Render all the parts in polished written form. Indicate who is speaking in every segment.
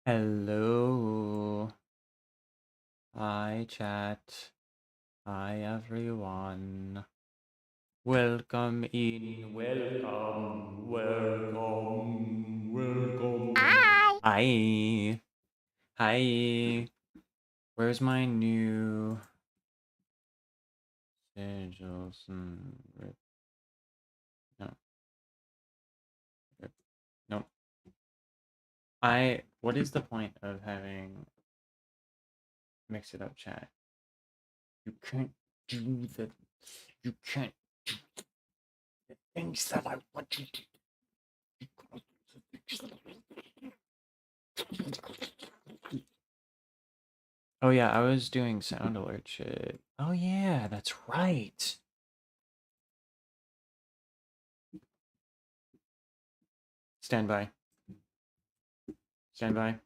Speaker 1: Hello. Hi, chat. Hi, everyone. Welcome in. Welcome. Welcome. Welcome.
Speaker 2: Hi.
Speaker 1: Hi. Hi. Where's my new sigils? Rip. No. Rip. No. What is the point of having mix it up chat? You can't do the. You can't do the things that I want you to Oh yeah, I was doing sound alert shit. Oh yeah, that's right. Stand by. Stand by.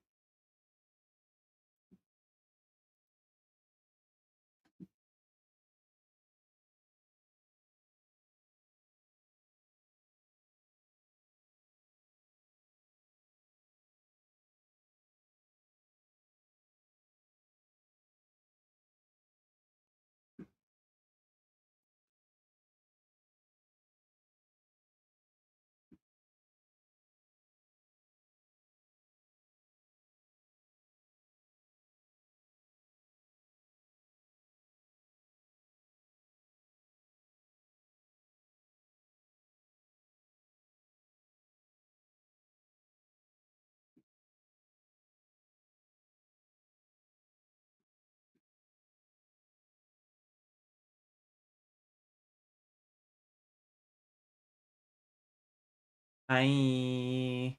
Speaker 1: Hi.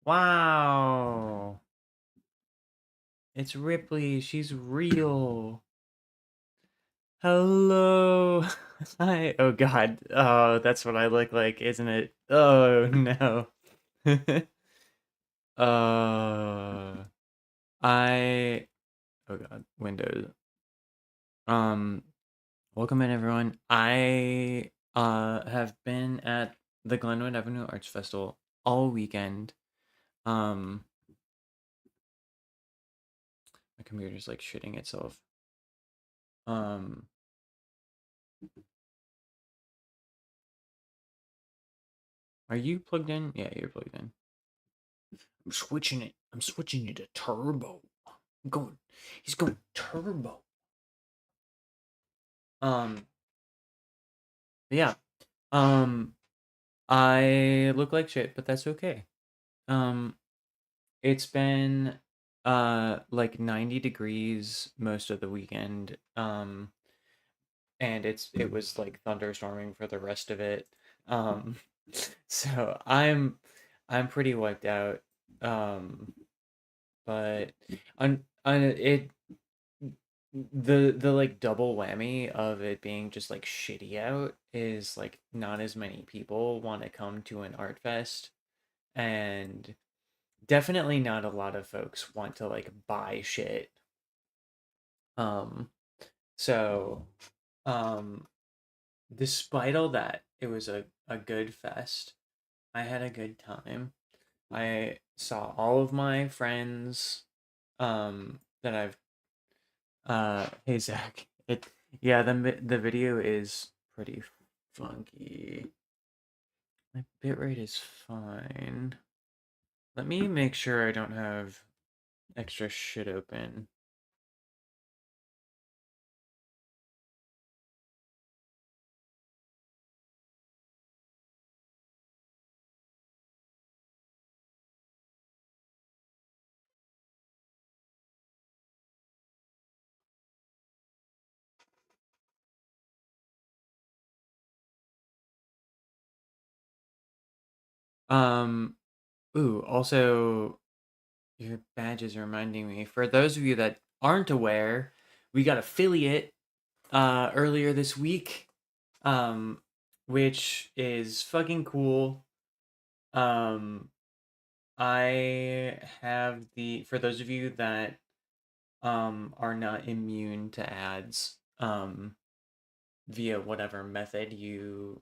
Speaker 1: Wow. It's Ripley. She's real. Hello. Hi. Oh god. Oh, that's what I look like, isn't it? Oh no. uh I Oh god. Windows. Um Welcome in everyone. I have been at the Glenwood Avenue Arts Festival all weekend. Um my computer's like shitting itself. Um are you plugged in? Yeah, you're plugged in. I'm switching it. I'm switching it to turbo. I'm going He's going turbo. Um yeah. Um I look like shit, but that's okay. Um it's been like 90 degrees most of the weekend. And it was like thunderstorming for the rest of it. Um, so I'm pretty wiped out. Um, but on it the like double whammy of it being just like shitty out is like not as many people want to come to an art fest, and definitely not a lot of folks want to like buy shit. Um, so um despite all that, it was a good fest. I had a good time. I saw all of my friends that I've hey Zach. The video is pretty funky. My bitrate is fine. Let me make sure I don't have extra shit open. Um Also, your badge is reminding me. For those of you that aren't aware, we got affiliate earlier this week, um, which is fucking cool. Um, I have for those of you that are not immune to ads via whatever method you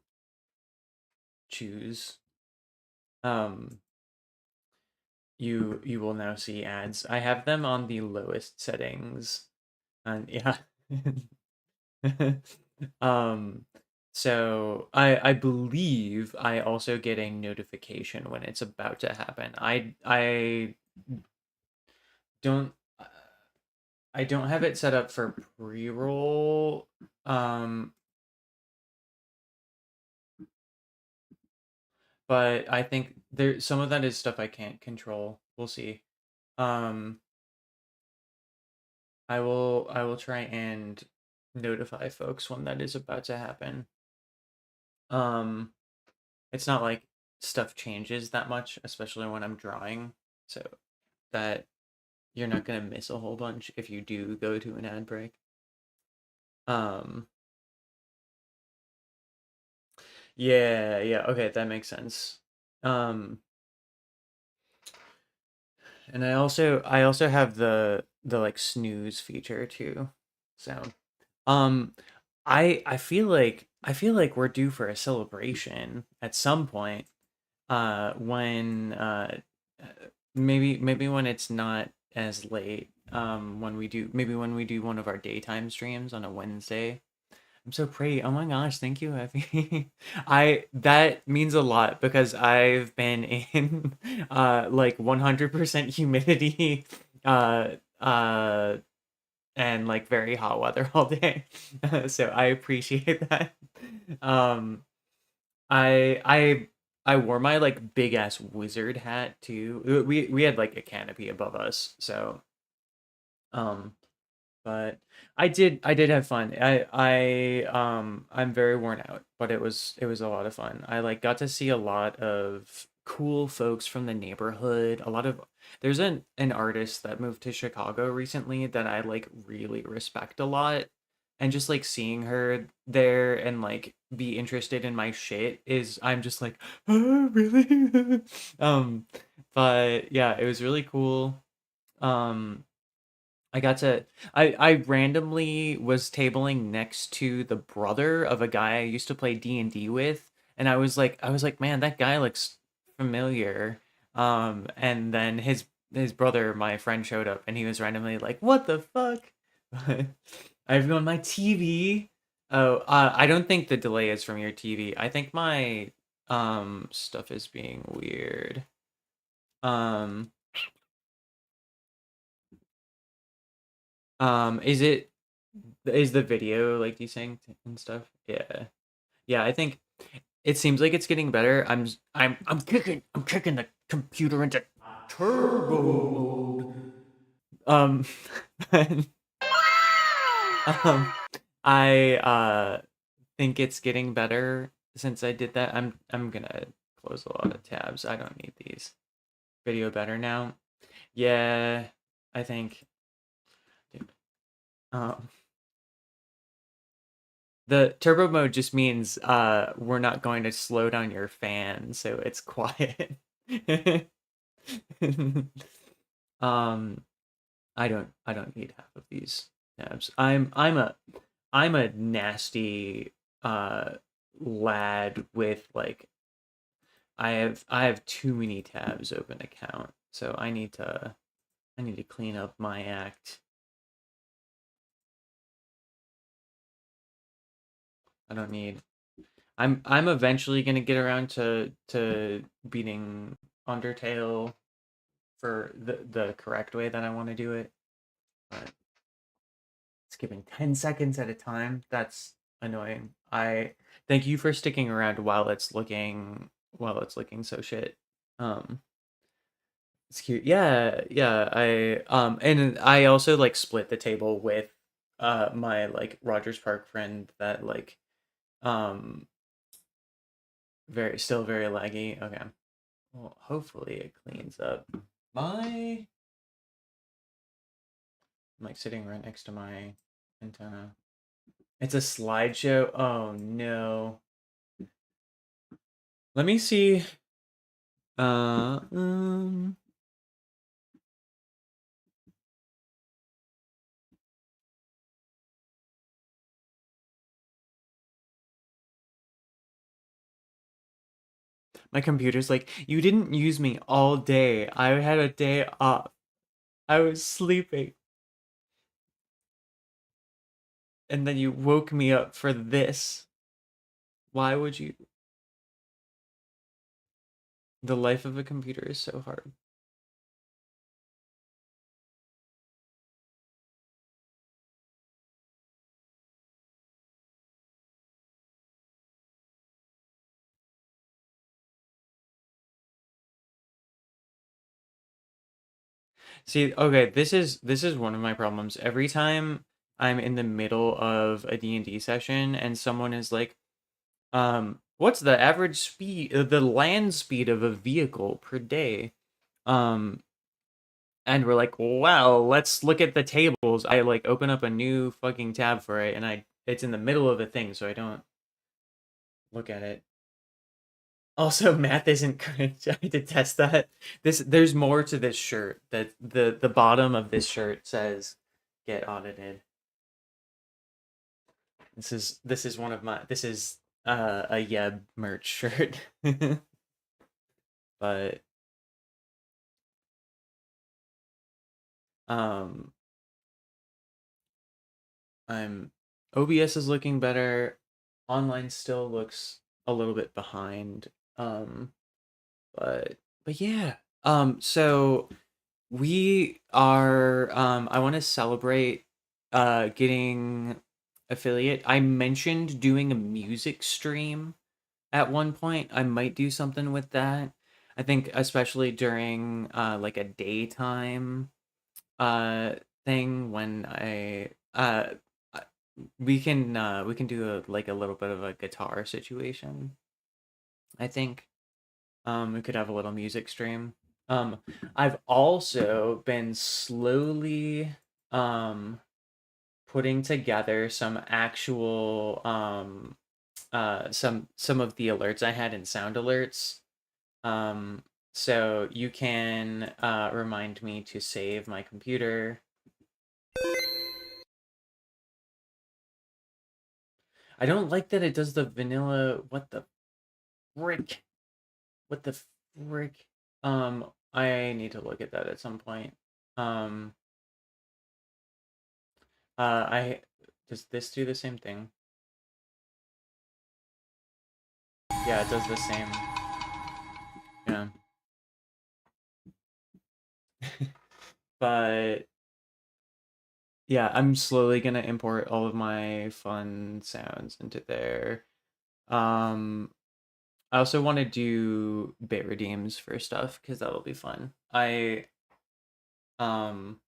Speaker 1: choose. Um, you will now see ads. I have them on the lowest settings, and yeah. Um, so I believe I also get a notification when it's about to happen. Don't I don't have it set up for pre-roll. Um, but I think there some of that is stuff I can't control. We'll see. Um, I will try and notify folks when that is about to happen. Um, it's not like stuff changes that much, especially when I'm drawing, so that you're not gonna miss a whole bunch if you do go to an ad break. Um, yeah, yeah, okay, that makes sense. Um, and I also have the like snooze feature too. So, um, I feel like we're due for a celebration at some point. When maybe when it's not as late. When we do one of our daytime streams on a Wednesday. I'm so pretty. Oh my gosh, thank you, Effie. I that means a lot because I've been in like 100% humidity uh uh and like very hot weather all day. So I appreciate that. Um I wore my like big ass wizard hat too. We had like a canopy above us, so um but I did have fun. I'm very worn out, but it was a lot of fun. I like got to see a lot of cool folks from the neighborhood. There's an artist that moved to Chicago recently that I like really respect a lot. And just like seeing her there and like be interested in my shit is I'm just like, oh, really? um but yeah, it was really cool. Um I got to I randomly was tabling next to the brother of a guy I used to play D&D with, and I was like, man, that guy looks familiar. And then his brother, my friend, showed up and he was randomly like, what the fuck? I've on my TV. Oh, I don't think the delay is from your TV. I think my stuff is being weird. Um is the video like desync and stuff? Yeah. Yeah, I think it seems like it's getting better. I'm kicking the computer into turbo mode. Um and, um I think it's getting better since I did that. I'm gonna close a lot of tabs. I don't need these. Video better now. Yeah, I think um the turbo mode just means we're not going to slow down your fan, so it's quiet. um I don't need half of these tabs. I'm a nasty uh lad with like I have too many tabs open account, so I need to clean up my act. I don't need I'm eventually gonna get around to beating Undertale for the correct way that I want to do it. But skipping 10 seconds at a time, that's annoying. I thank you for sticking around while it's looking so shit. Um it's cute. Yeah, yeah. And I also like split the table with my like Rogers Park friend that like um still very laggy. Okay. Well, hopefully it cleans up. My I'm like sitting right next to my antenna. It's a slideshow. Oh no. Let me see. Uh, um, My computer's like, you didn't use me all day. I had a day off. I was sleeping. And then you woke me up for this. Why would you? The life of a computer is so hard. See, okay, this is one of my problems. Every time I'm in the middle of a D&D session and someone is like, what's the average speed, the land speed of a vehicle per day? Um, and we're like, wow, let's look at the tables. I like open up a new fucking tab for it, and it's in the middle of a thing, so I don't look at it. Also, math isn't good. I detest that. There's more to this shirt. That the bottom of this shirt says get audited. This is one of my this is a Yeb merch shirt. But um I'm OBS is looking better. Online still looks a little bit behind. Um but yeah. So we are I want to celebrate getting affiliate. I mentioned doing a music stream at one point. I might do something with that. I think especially during like a daytime uh thing when I- we can do like a little bit of a guitar situation. I think we could have a little music stream. Um, I've also been slowly um putting together some actual some of the alerts I had in sound alerts. Um, so you can remind me to save my computer. I don't like that it does the vanilla. What the frick? What the frick? I need to look at that at some point. Um, I does this do the same thing? Yeah, it does the same. Yeah. But yeah, I'm slowly gonna import all of my fun sounds into there. Um, I also want to do bit redeems for stuff because that'll be fun. Um,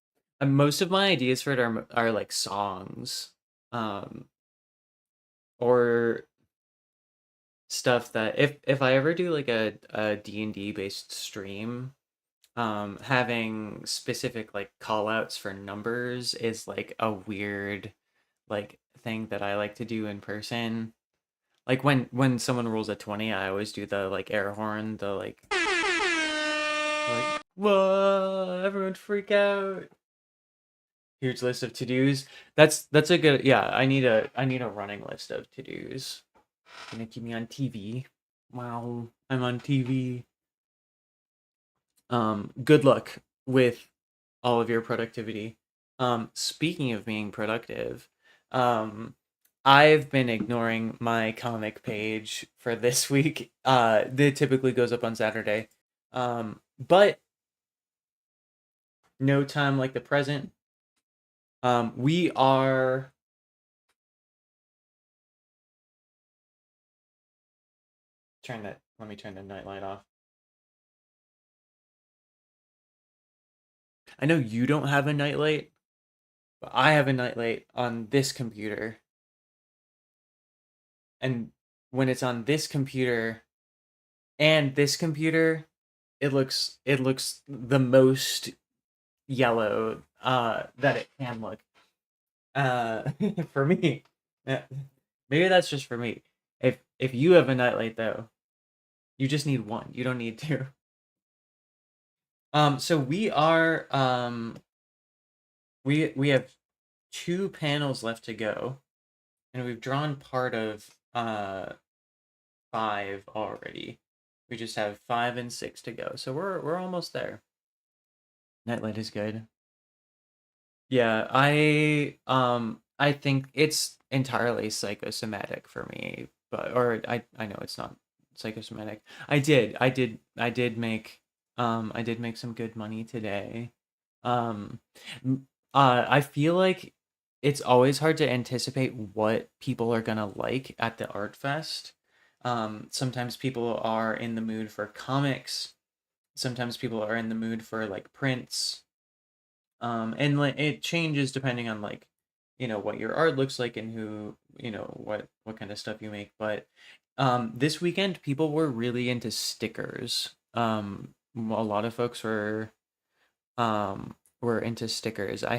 Speaker 1: most of my ideas for it are like songs, um, or stuff that if I ever do like a D&D based stream, having specific like call outs for numbers is like a weird like thing that I like to do in person. Like when someone rolls a 20, I always do the like air horn, the like whoa, everyone freak out. Huge list of to-dos. That's a good, yeah, I need a running list of to-dos. Gonna keep me on TV. Wow, I'm on TV. Good luck with all of your productivity. Speaking of being productive, um, I've been ignoring my comic page for this week. It typically goes up on Saturday. But no time like the present. We are turn that. Let me turn the nightlight off. I know you don't have a nightlight, but I have a nightlight on this computer, and when it's on this computer and this computer, it looks the most yellow that it can look. Uh, for me, Uh, maybe that's just for me. If you have a nightlight though, you just need one. You don't need two. So we have two panels left to go, and we've drawn part of five already. We just have 5 and 6 to go, so we're almost there. Nightlight is good. Yeah, I think it's entirely psychosomatic for me, but or I know it's not psychosomatic. I did make some good money today. Um I feel like it's always hard to anticipate what people are gonna like at the art fest. Sometimes people are in the mood for comics, sometimes people are in the mood for like prints, and like it changes depending on like what your art looks like and who what kind of stuff you make. But this weekend people were really into stickers. A lot of folks were into stickers. I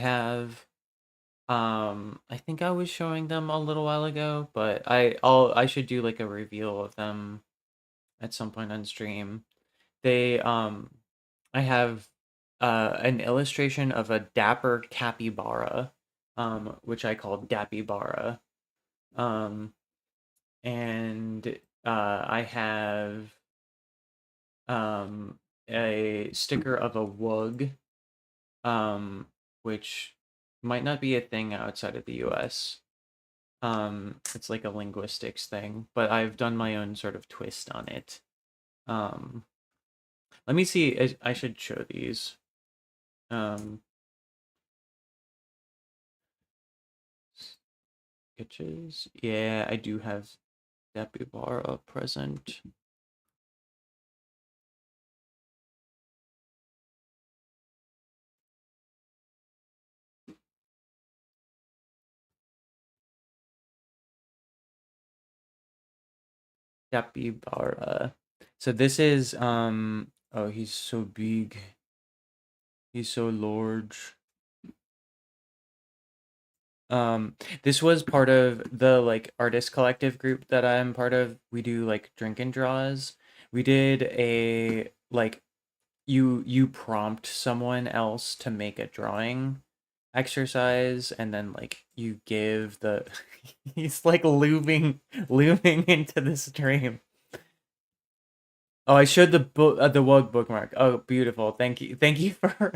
Speaker 1: think I was showing them a little while ago, but I should do like a reveal of them at some point on stream. They I have an illustration of a dapper capybara, which I call Dappybara. Um, and I have um a sticker of a wug, um, which might not be a thing outside of the US. It's like a linguistics thing, but I've done my own sort of twist on it. Um, Let me see. I should show these. Um, Sketches. Yeah, I do have Capybara present. Capybara. So this is oh, he's so big. He's so large. This was part of the like artist collective group that I'm part of. We do like drink and draws. We did a like you prompt someone else to make a drawing exercise, and then like you give the he's like looming into the stream. Oh, I showed the book, the Wug bookmark. Oh, beautiful. Thank you for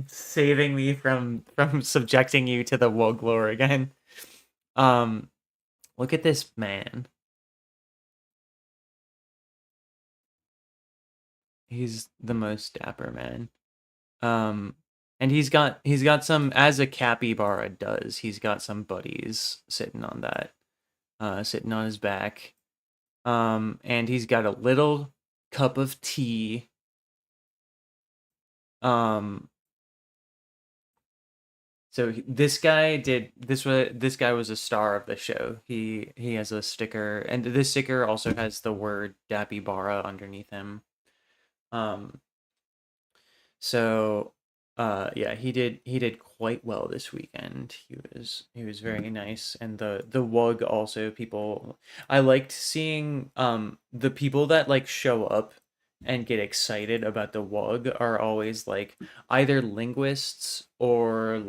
Speaker 1: saving me from subjecting you to the Wug lore again. Um, Look at this man. He's the most dapper man. Um, and he's got some, as a capybara does. He's got some buddies sitting on that, sitting on his back. And he's got a little cup of tea. Um, so this guy was a star of the show. He has a sticker, and this sticker also has the word Dappy Bara underneath him. Um, So, yeah, he did quite well this weekend. He was very nice, and the Wug also people. I liked seeing the people that like show up and get excited about the Wug are always like either linguists or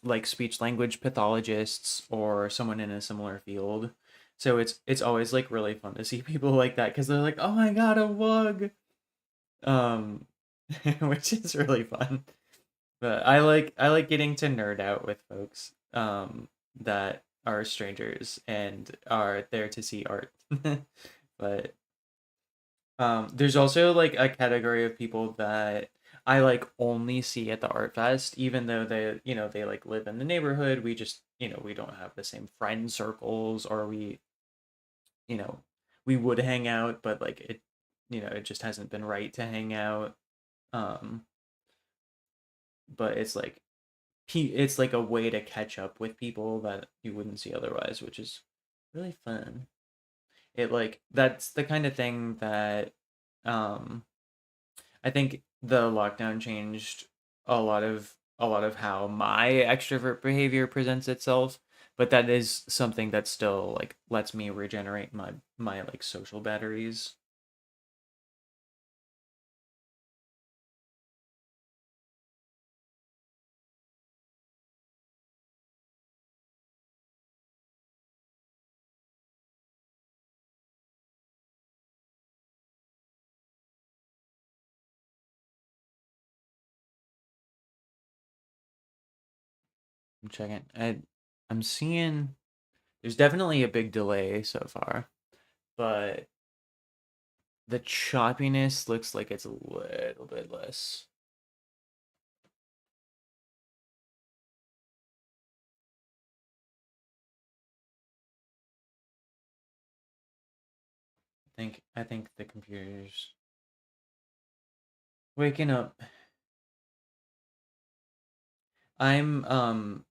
Speaker 1: like speech language pathologists or someone in a similar field. So it's always like really fun to see people like that because they're like, oh my god, a Wug. Um, which is really fun. But I like getting to nerd out with folks that are strangers and are there to see art. But there's also like a category of people that I like only see at the art fest, even though they like live in the neighborhood. We just, we don't have the same friend circles, or you know, we would hang out, but like it just hasn't been right to hang out. Um, but it's like a way to catch up with people that you wouldn't see otherwise, which is really fun. It like that's the kind of thing that um I think the lockdown changed a lot of how my extrovert behavior presents itself, but that is something that still like lets me regenerate my like social batteries. I'm checking. I'm seeing there's definitely a big delay so far, but the choppiness looks like it's a little bit less. I think the computer's waking up. I'm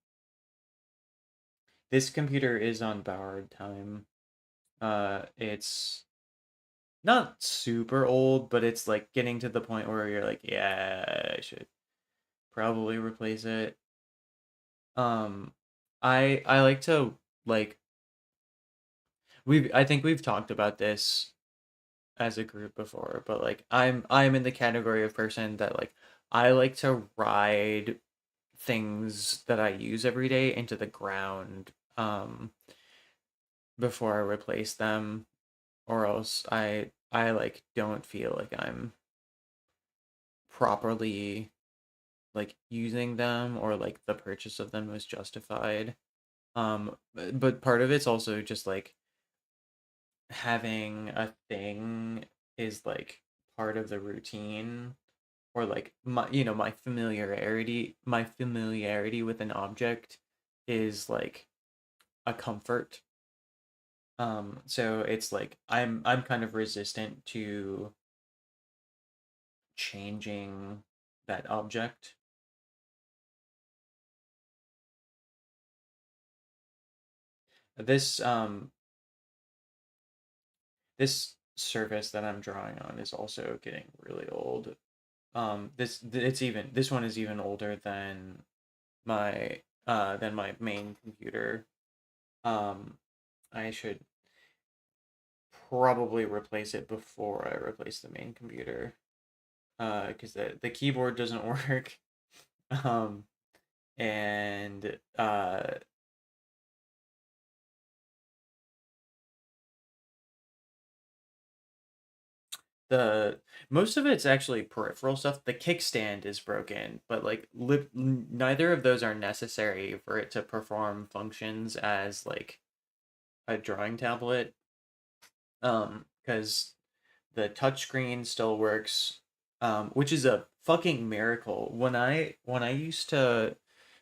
Speaker 1: This computer is on borrowed time. It's not super old, but it's like getting to the point where you're like, yeah, I should probably replace it. Um, I like to like I think we've talked about this as a group before, but like I'm in the category of person that like I like to ride things that I use every day into the ground before I replace them, or else I like don't feel like I'm properly like using them, or like the purchase of them was justified. But part of it's also just like having a thing is like part of the routine, or like my familiarity with an object is like a comfort. So it's like I'm kind of resistant to changing that object. This um this surface that I'm drawing on is also getting really old. This one is even older than my main computer. um I should probably replace it before I replace the main computer, because the keyboard doesn't work. um and the most of it's actually peripheral stuff. The kickstand is broken, but like neither of those are necessary for it to perform functions as like a drawing tablet. Because the touchscreen still works, which is a fucking miracle. When I used to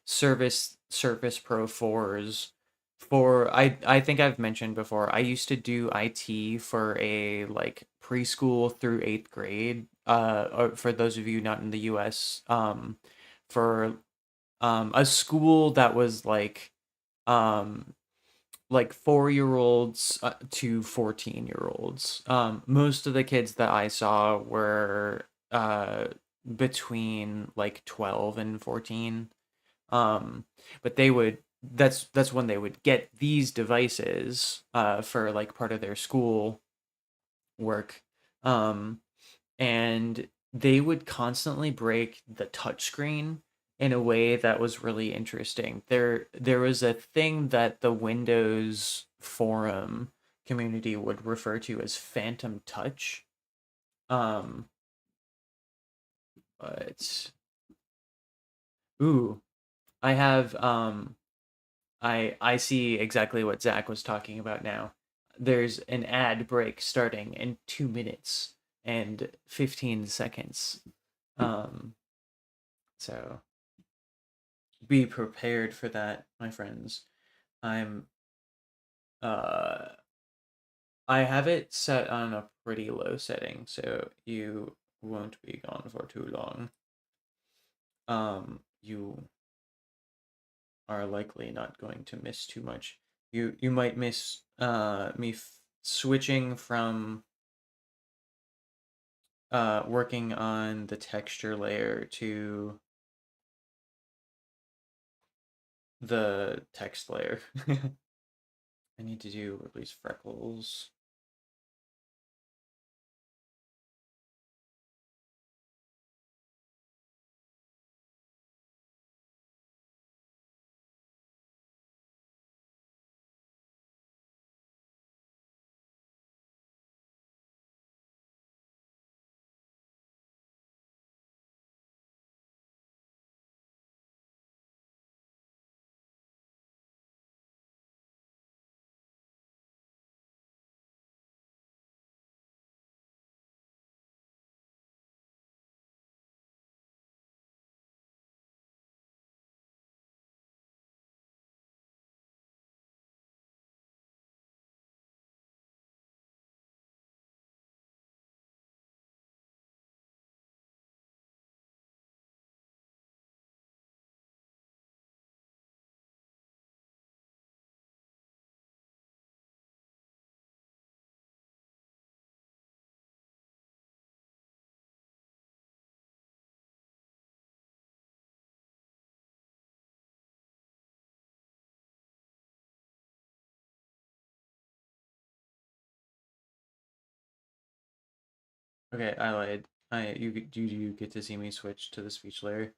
Speaker 1: service Surface Pro 4s for I think I've mentioned before, I used to do IT for a like preschool through 8th grade. Or for those of you not in the US, for a school that was um like 4-year olds to 14-year olds. Most of the kids that I saw were between like 12 and 14. Um, but that's when they would get these devices for like part of their school work. Um, and they would constantly break the touchscreen in a way that was really interesting. There was a thing that the Windows forum community would refer to as phantom touch. Um, but ooh, I have I see exactly what Zach was talking about now. There's an ad break starting in 2 minutes and 15 seconds. Um, so be prepared for that, my friends. I'm uh I have it set on a pretty low setting, so you won't be gone for too long. You are likely not going to miss too much. You might miss me switching from working on the texture layer to the text layer. I need to do release freckles. Okay, I lied. You get to see me switch to the speech layer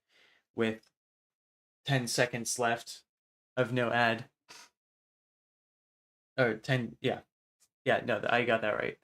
Speaker 1: with 10 seconds left of no ad. Or 10, yeah. Yeah, no, I got that right.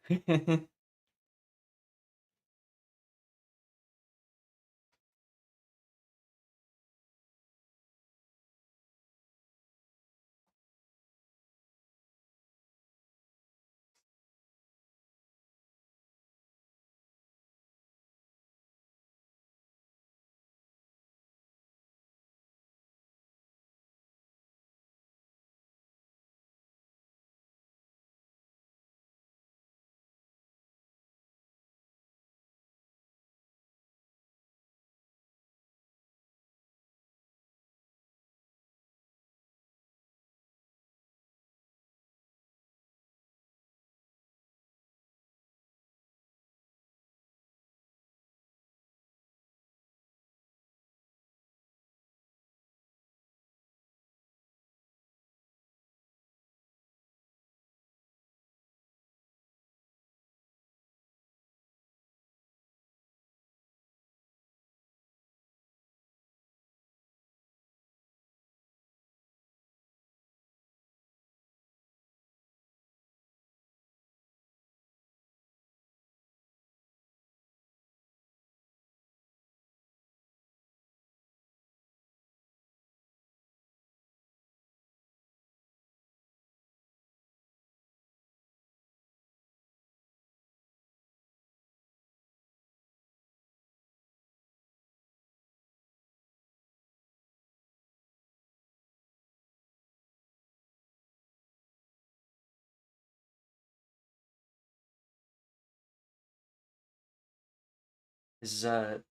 Speaker 1: This is a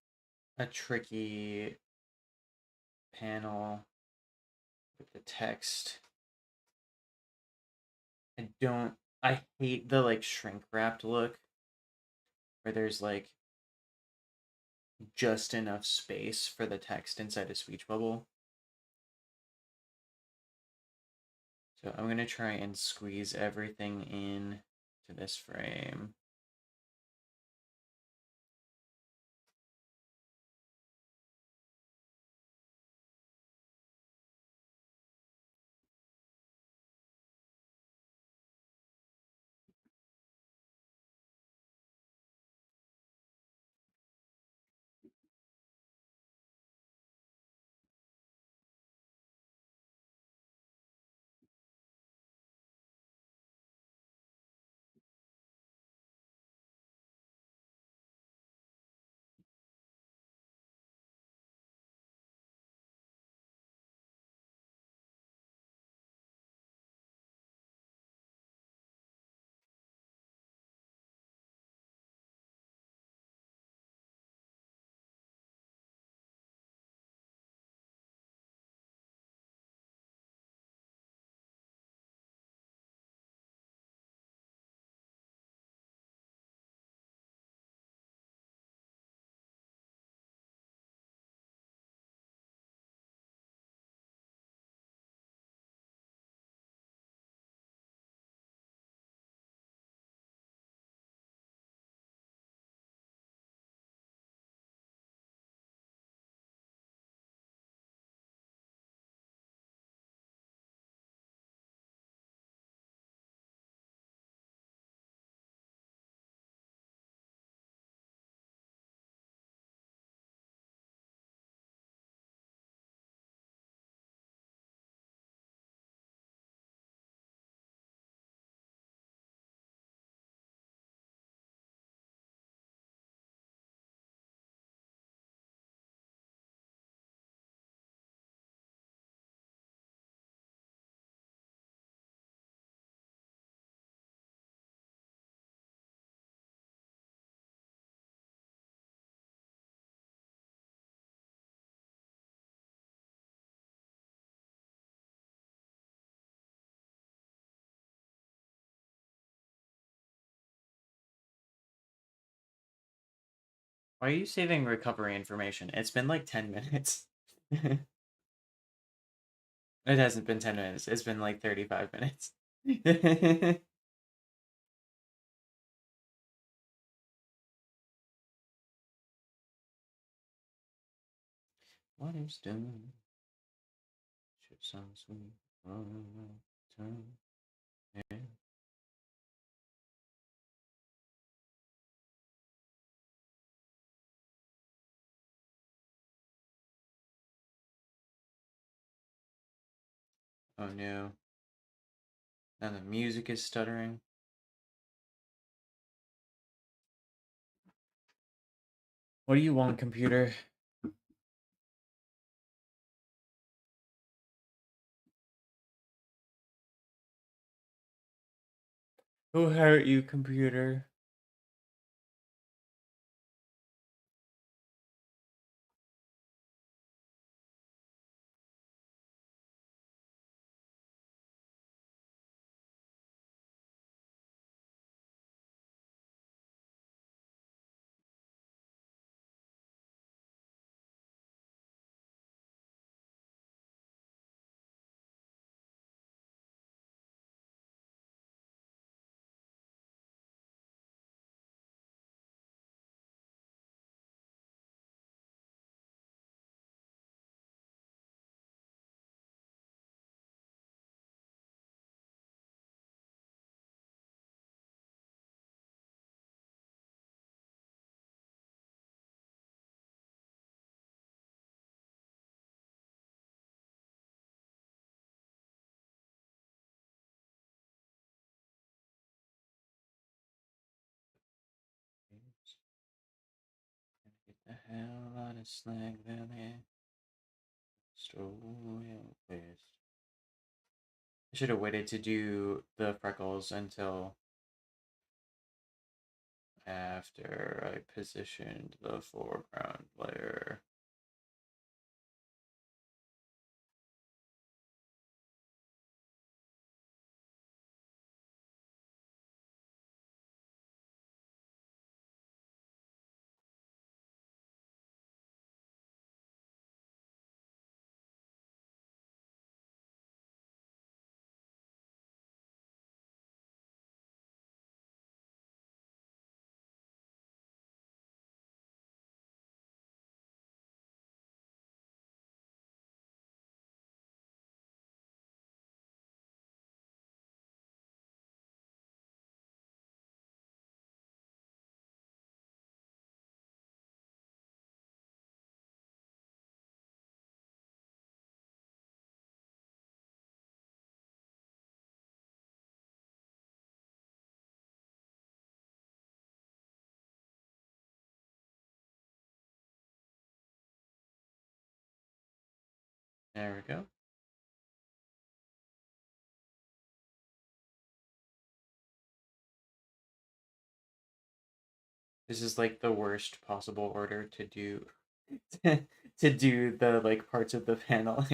Speaker 1: tricky panel with the text. I hate the like shrink wrapped look where there's like just enough space for the text inside a speech bubble. So I'm gonna try and squeeze everything in to this frame. Why are you saving recovery information? It's been like 10 minutes. It hasn't been 10 minutes. It's been like 35 minutes. What is done should sound sweet. Turn. Yeah. Oh no. Now the music is stuttering. What do you want, computer? Who hurt you, computer? Get the hell out of Slag Valley. Stowaway West. I should have waited to do the freckles until after I positioned the foreground layer. There we go. This is like the worst possible order to do to do the like parts of the panel.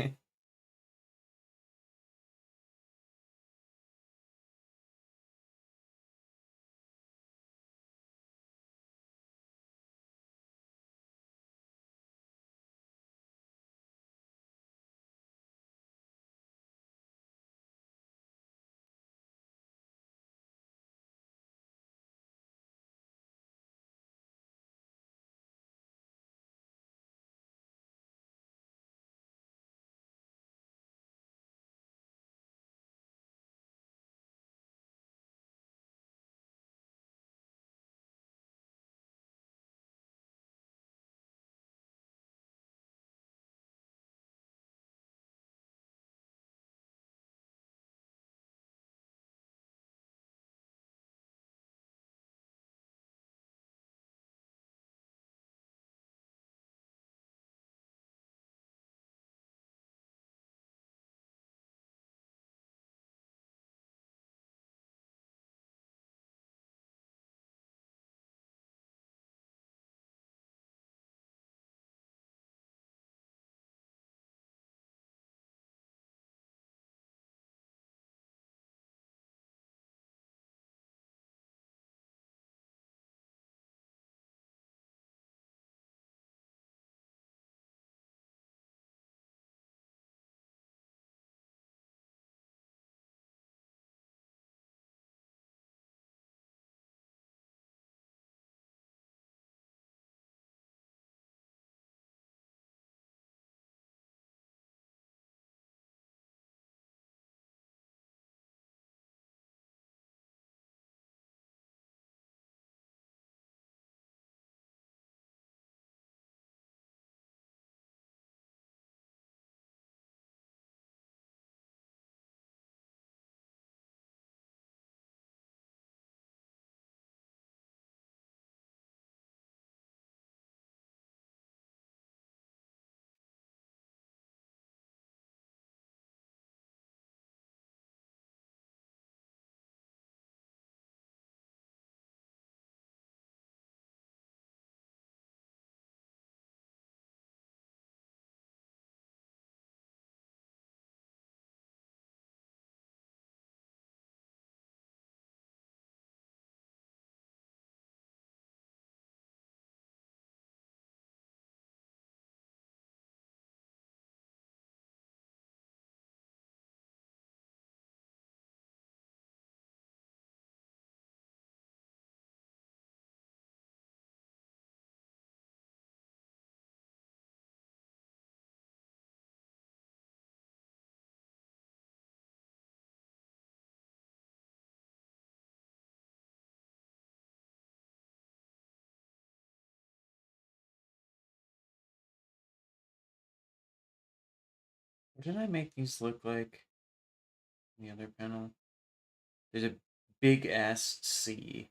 Speaker 1: What did I make these look like in the other panel? There's a big ass C.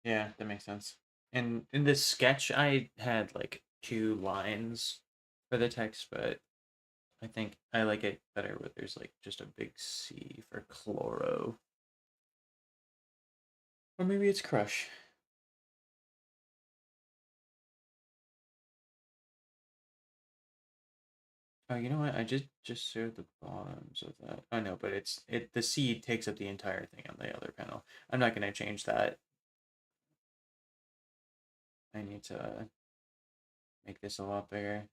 Speaker 1: Yeah, that makes sense. And in this sketch, I had like 2 lines for the text, but I think I like it better where there's like just a big C for chloro. Or maybe it's crush. Oh, you know what? I just showed the bottoms of that. I know, but the C takes up the entire thing on the other panel. I'm not gonna change that. I need to make this a lot bigger.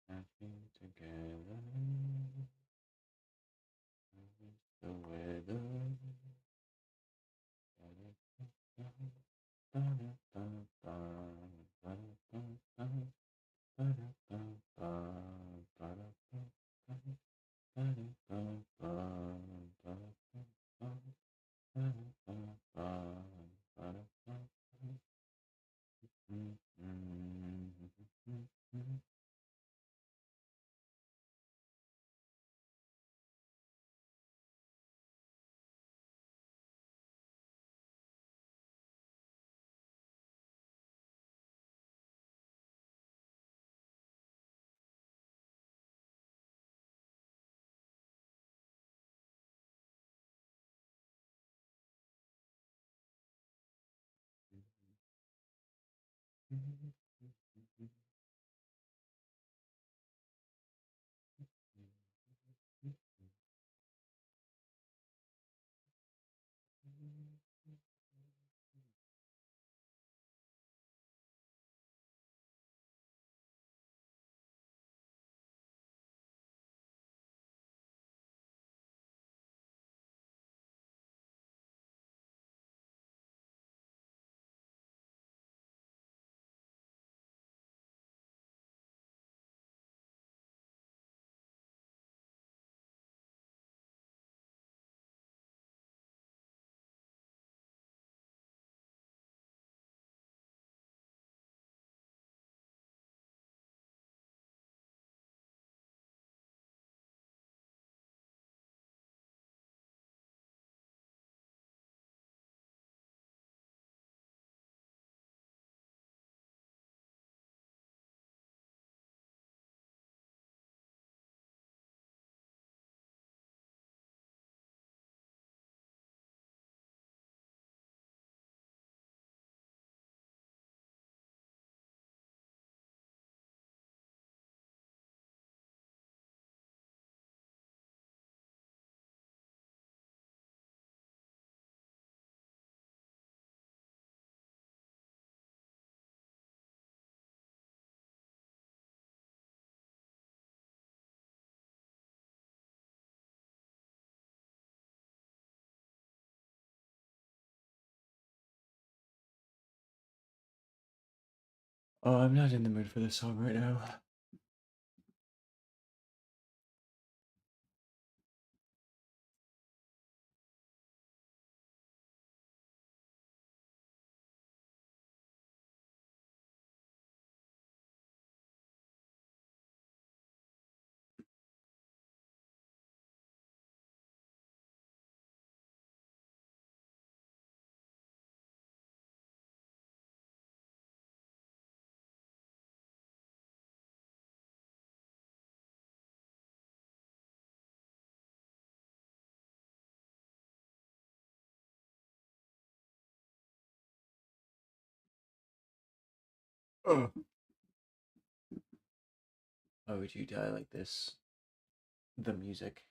Speaker 1: Happy together, the weather. Oh, I'm not in the mood for this song right now. Oh. Why would you die like this? The music.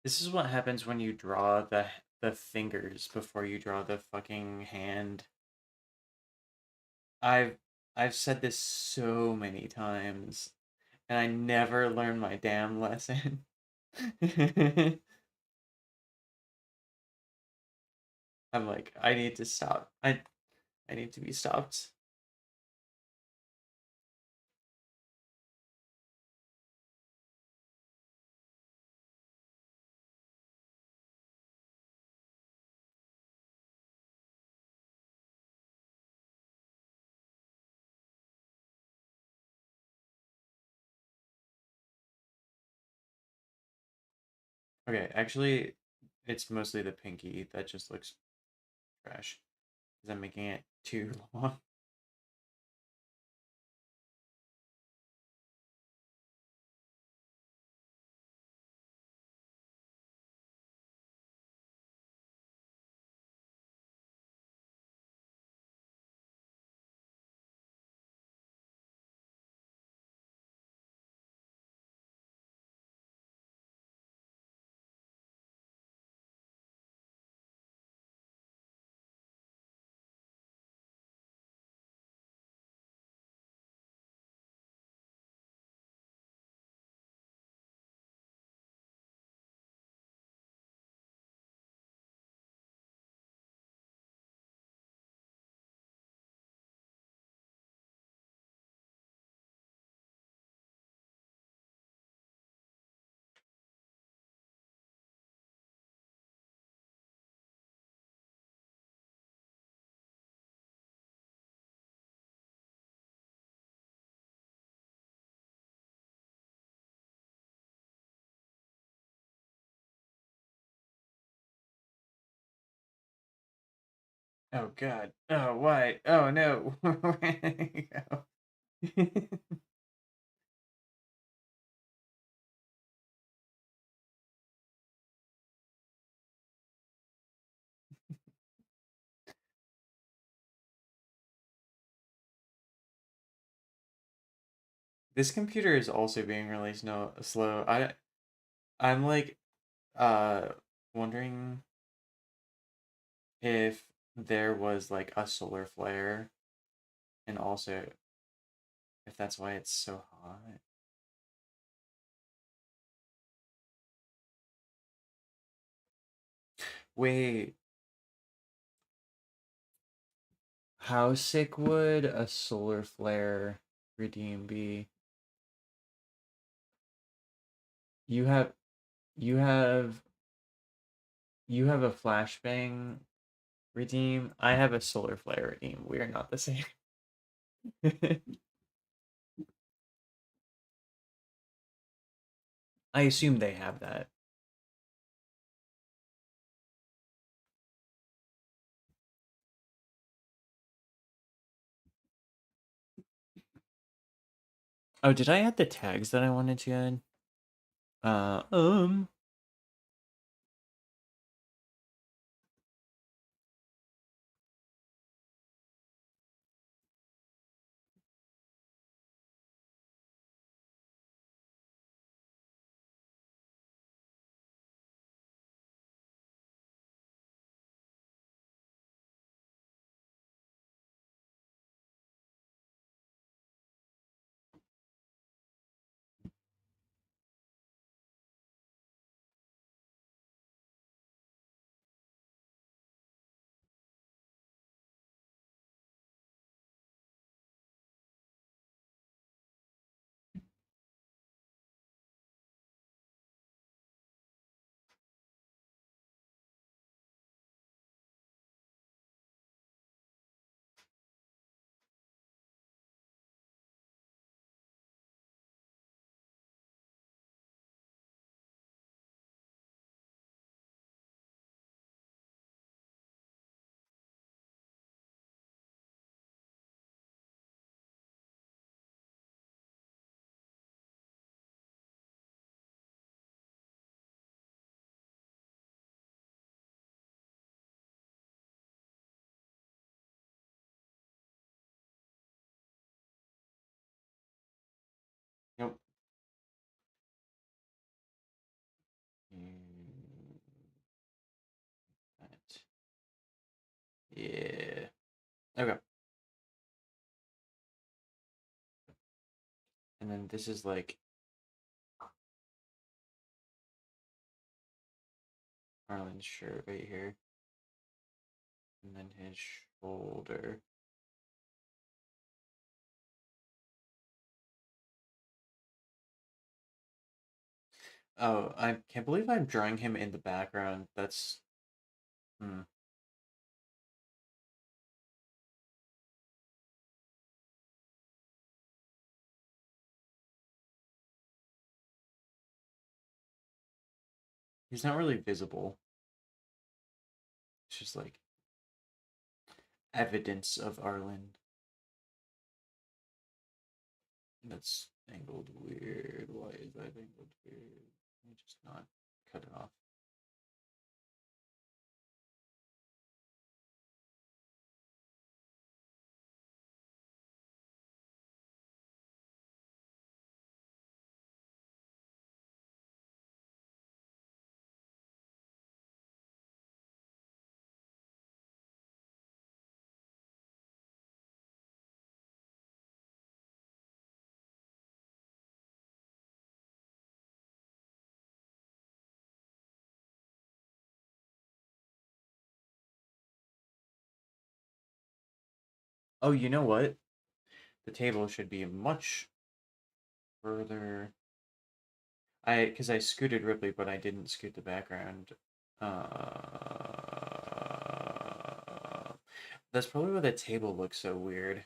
Speaker 1: This is what happens when you draw the fingers before you draw the fucking hand. I've I've said this so many times, and I never learned my damn lesson. I'm like, I need to stop. I need to be stopped. Okay, actually, it's mostly the pinky that just looks trash because I'm making it too long. Oh God. Oh why? Oh no. Where did it go? This computer is also being really slow. I'm like uh wondering if there was like a solar flare and also if that's why it's so hot. Wait, how sick would a solar flare redeem be? You have you have you have a flashbang redeem. I have a solar flare redeem. We are not the same. I assume they have that. Oh, did I add the tags that I wanted to add? Uh, um, Yeah. Okay. And then this is like Arlen's shirt right here. And then his shoulder. Oh, I can't believe I'm drawing him in the background. That's hmm. He's not really visible. It's just like evidence of Arlen. That's angled weird. Why is that angled weird? Let me just not cut it off. Oh, you know what? The table should be much further. Because I scooted Ripley, but I didn't scoot the background. That's probably why the table looks so weird.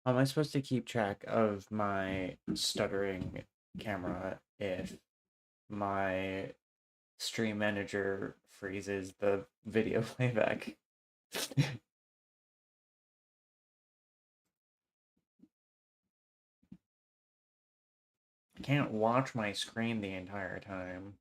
Speaker 1: How am I supposed to keep track of my stuttering camera if my stream manager freezes the video playback? I can't watch my screen the entire time.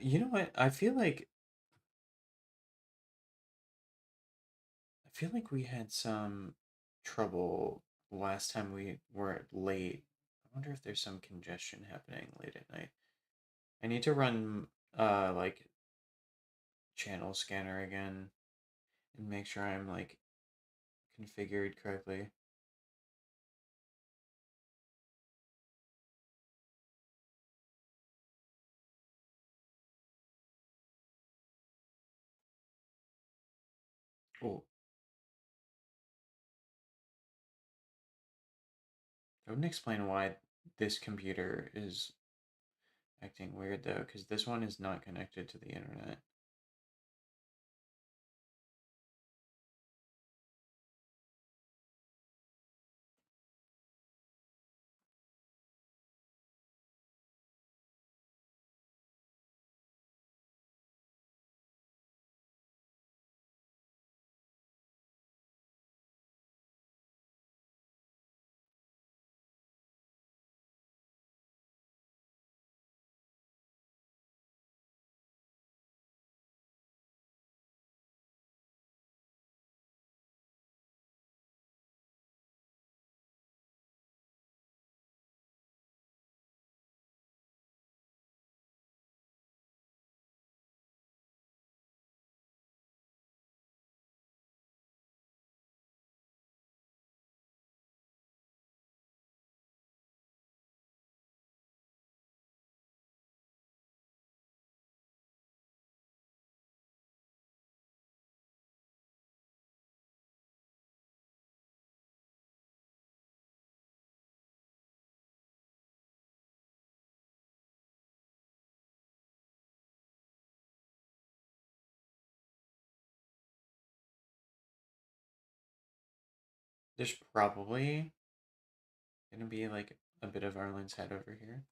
Speaker 1: You know what? I feel like we had some trouble last time we were late. I wonder if there's some congestion happening late at night. I need to run like channel scanner again and make sure I'm like configured correctly. Oh, that wouldn't explain why this computer is acting weird though, because this one is not connected to the internet. There's probably gonna be like a bit of Arlen's head over here.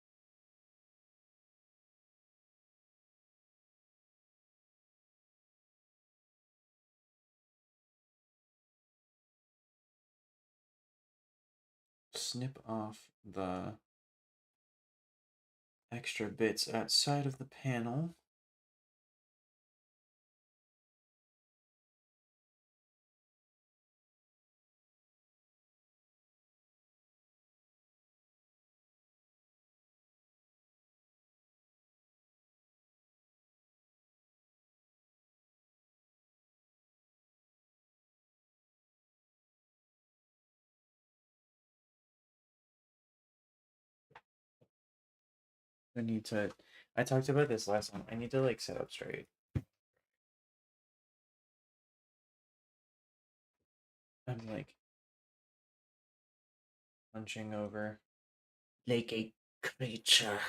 Speaker 1: Snip off the extra bits outside of the panel. I need to. I talked about this last time. I need to like sit up straight. I'm like hunching over like a creature.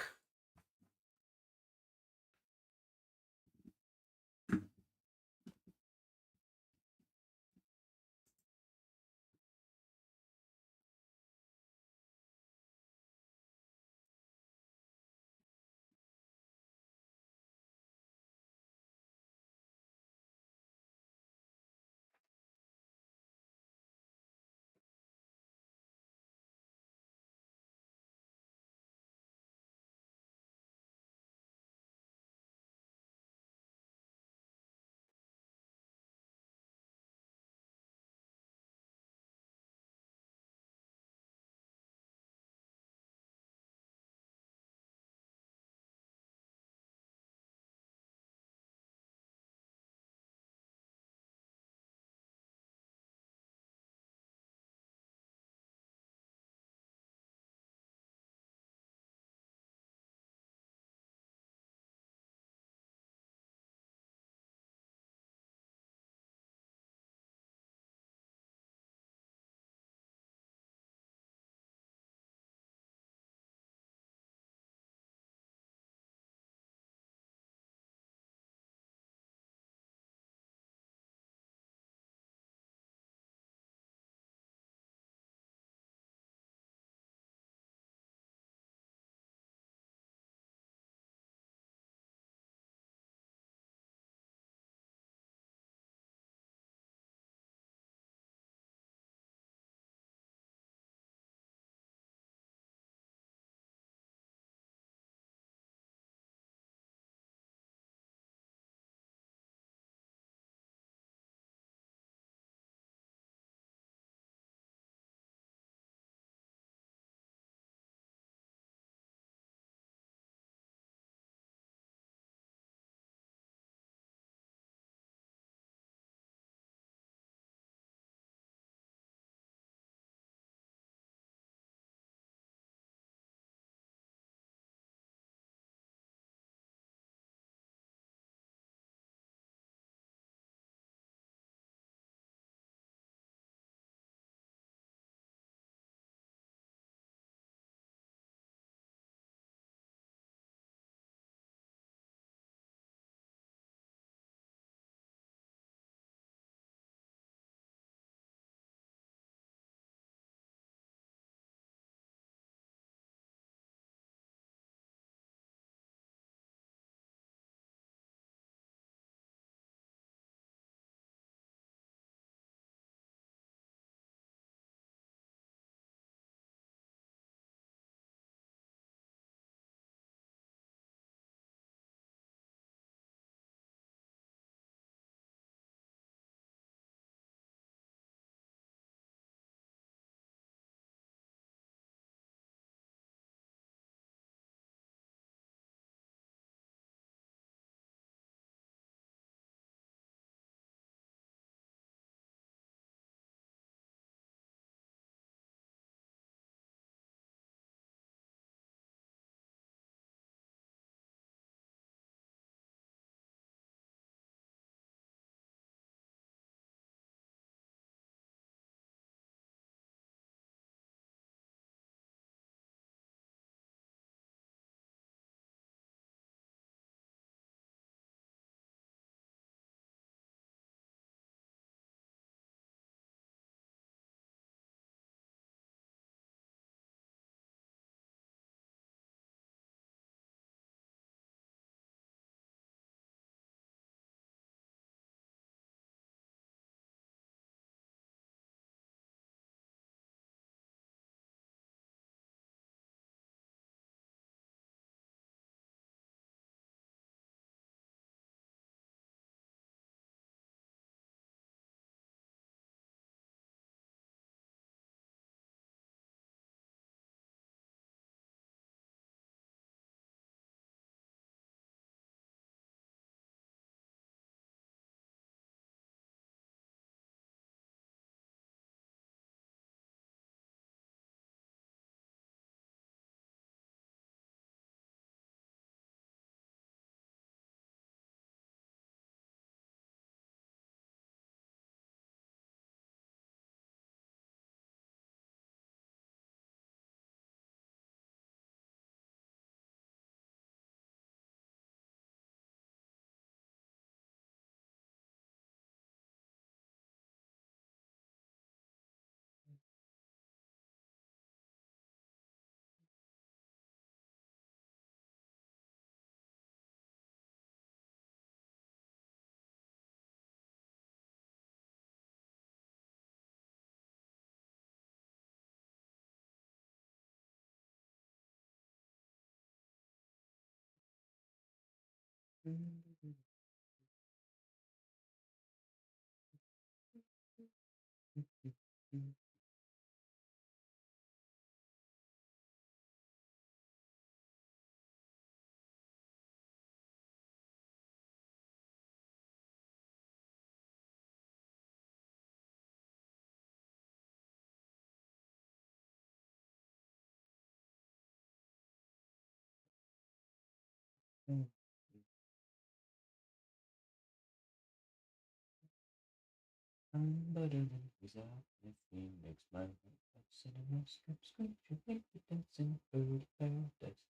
Speaker 1: Better than without if he makes my heart cinema script screech away the dancing bird paradise.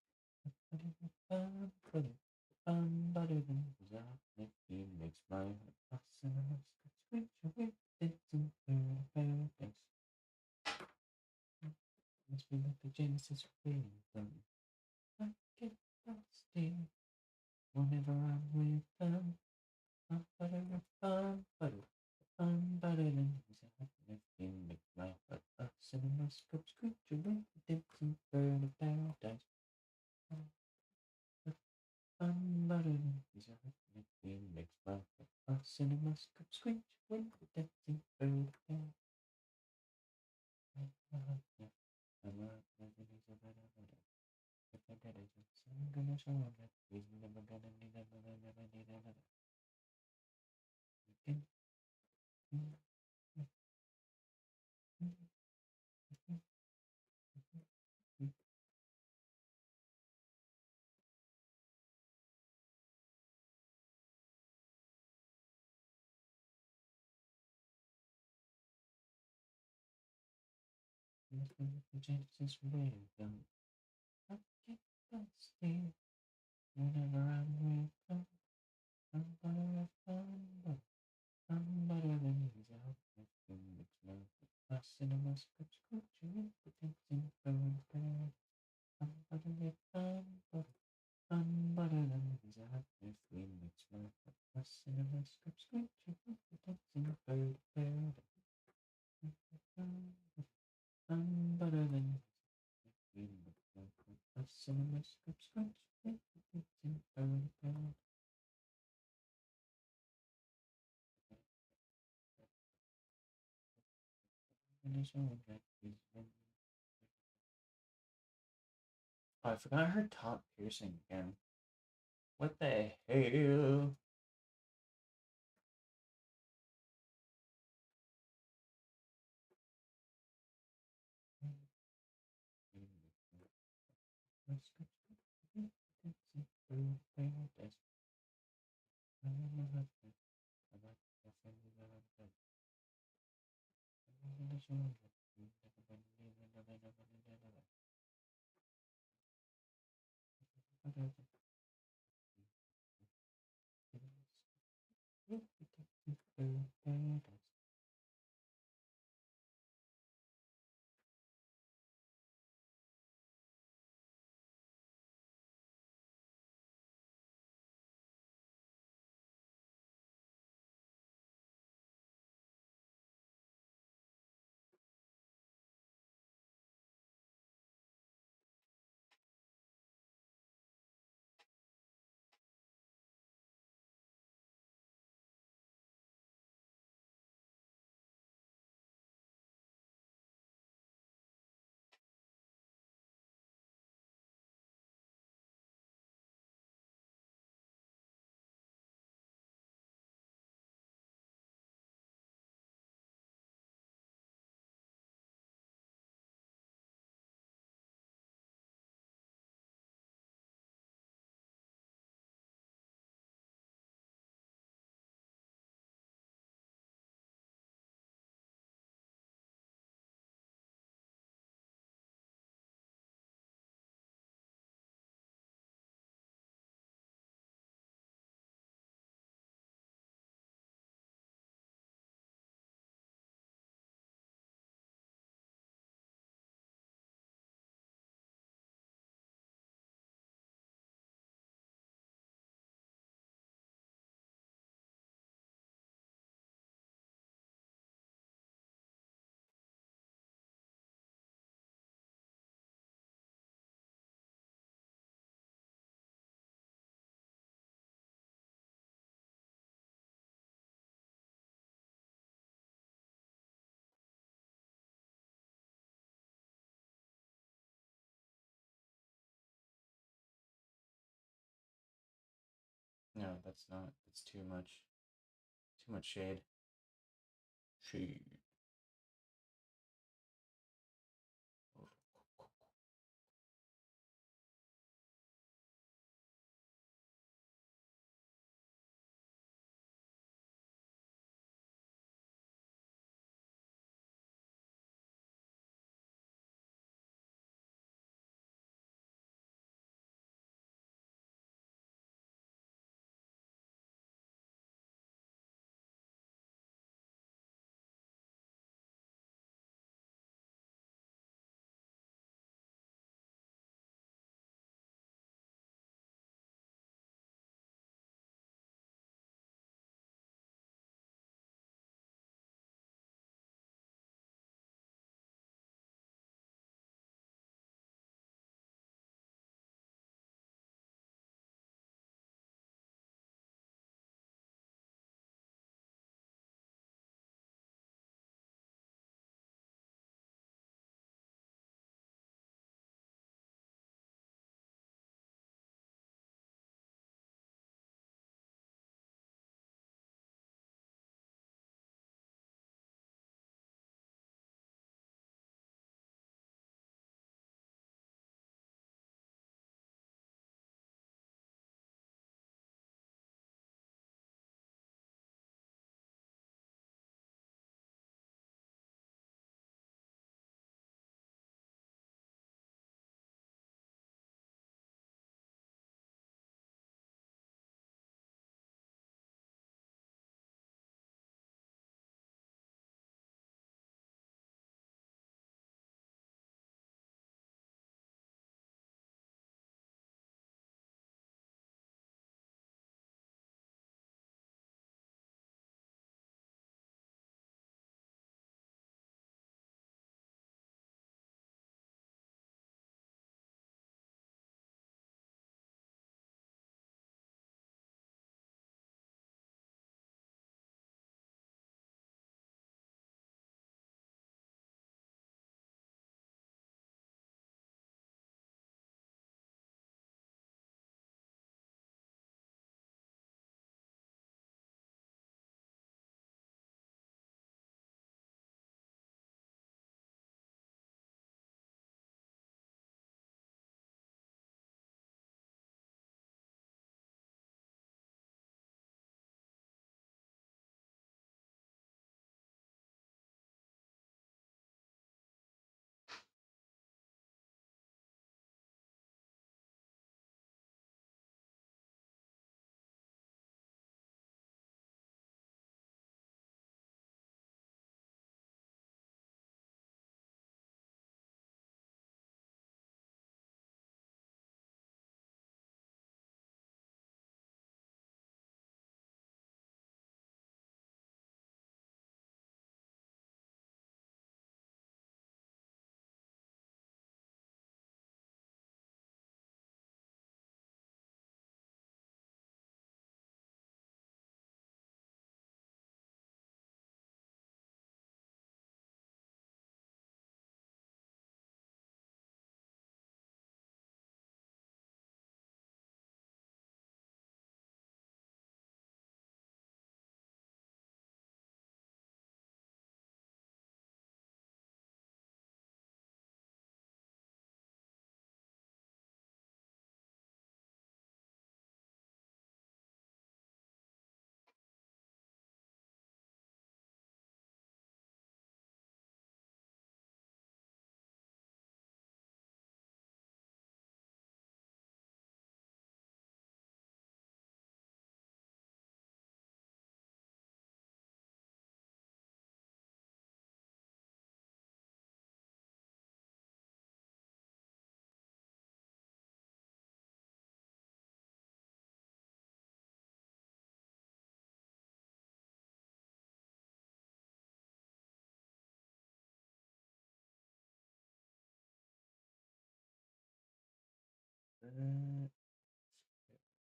Speaker 1: I'm better than without if he makes my heart cinema script screech away the dancing bird paradise. Must be like the Genesis rhythm. I get lost in whenever I'm with them. I'm better than I'm better than everything make my heart a cinema scope screech away dancing bird of paradise. I'm better than everything makes my heart a cinema scope screech away dancing bird of paradise. I'm gonna show him that he's never gonna need never need another. Genesis rhythm. I get lost in whenever I'm with them. I'm better I'm better than without nothing makes my a cinema script screeching the dancing bird bird. I'm better with I'm better than without nothing makes my a cinema script screeching the dancing bird bird. I'm better than a cinema script screeching the dancing bird bird. Oh, I forgot her top piercing again. What the hell? No, that's not. That's too much. Too much shade. Shade.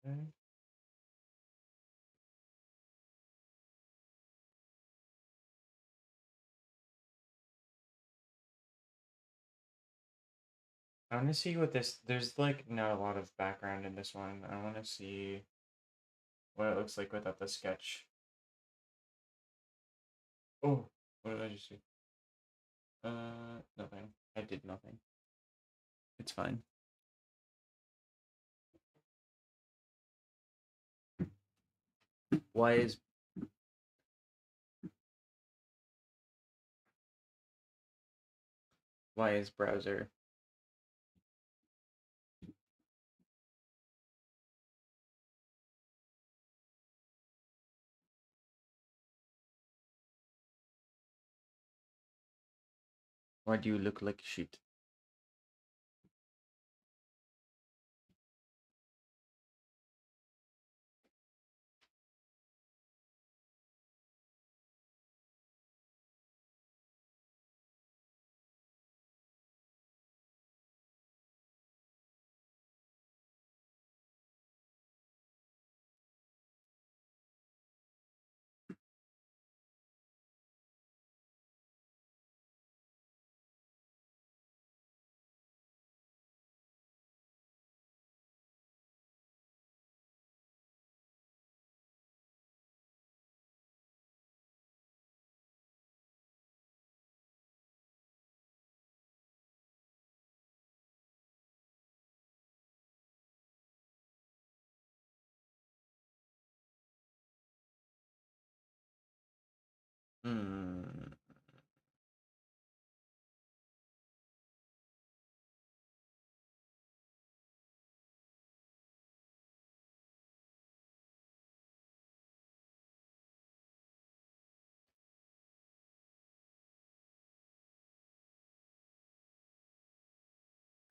Speaker 1: Okay. I want to see what this. There's like not a lot of background in this one. I want to see what it looks like without the sketch. Oh, what did I just do? Nothing. I did nothing. It's fine. Why is browser? Why do you look like shit? Hmm.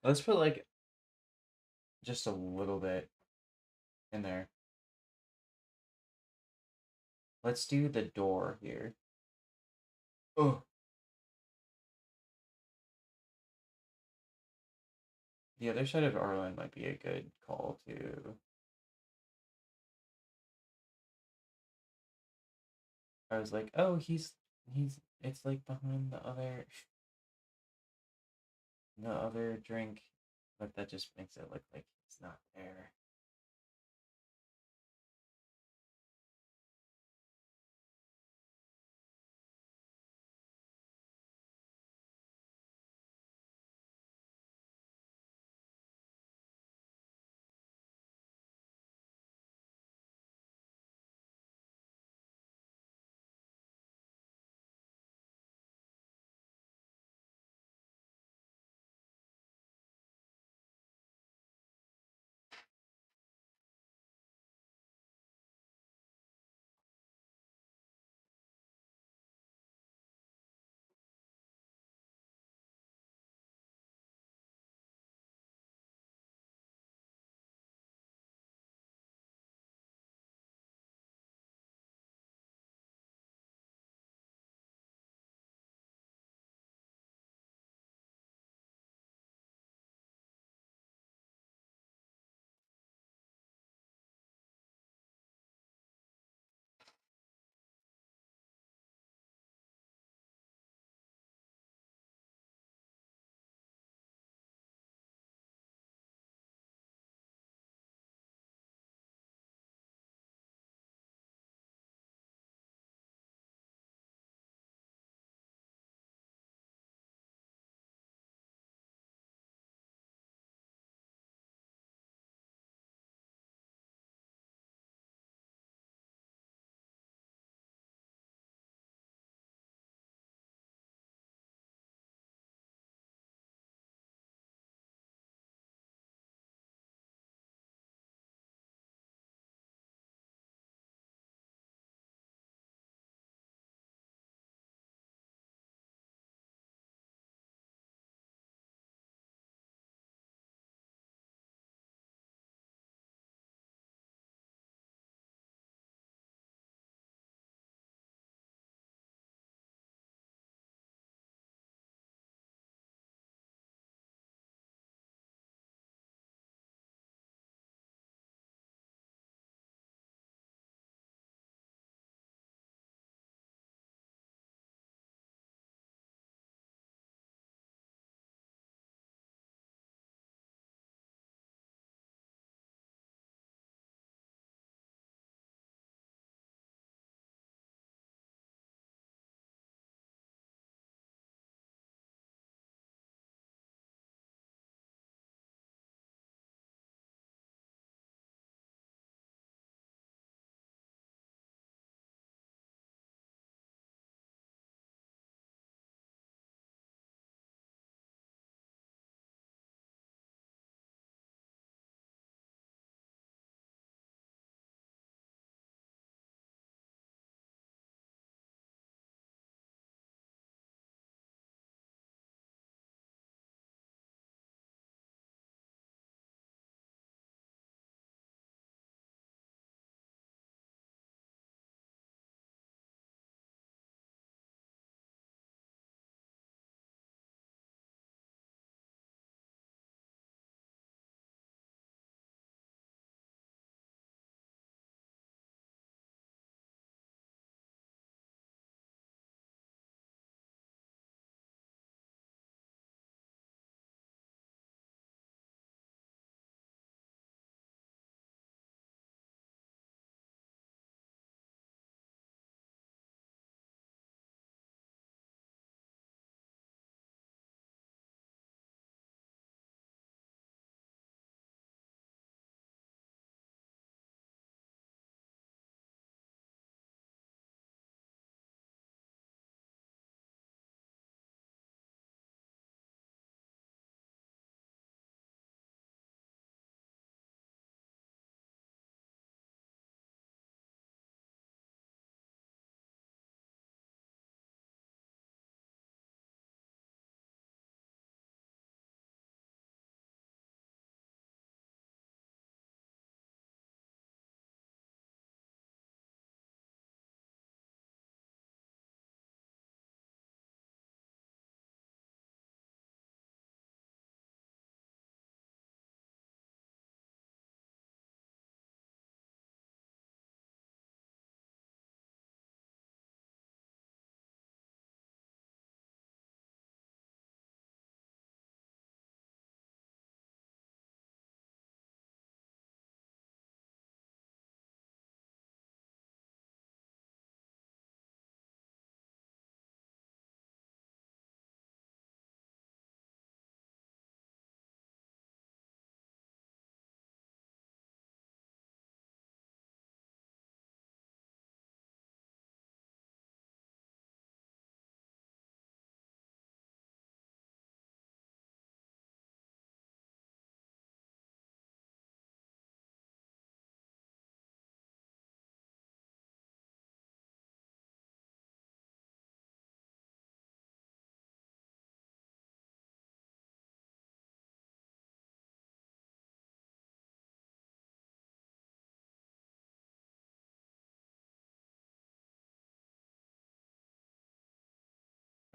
Speaker 1: Let's put like just a little bit in there. Let's do the door here. Oh, the other side of our line might be a good call too. I was like, oh, he's. It's like behind the other drink, but that just makes it look like he's not there.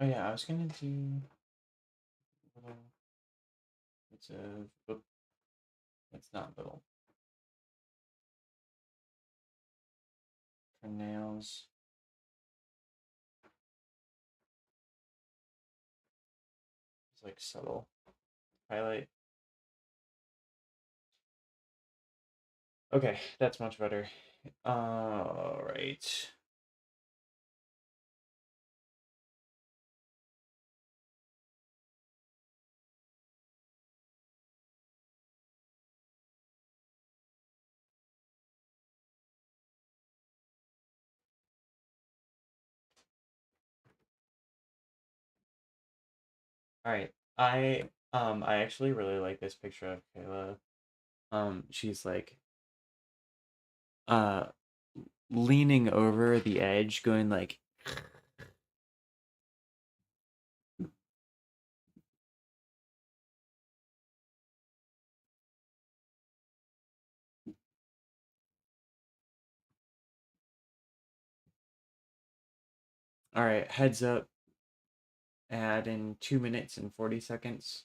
Speaker 1: Oh yeah, I was gonna do little bits of, oop, it's not little, for nails. It's like subtle highlight. Okay, that's much better. All right. All right. I actually really like this picture of Kayla. She's like uh leaning over the edge, going like, all right, heads up, add in 2 minutes and 40 seconds.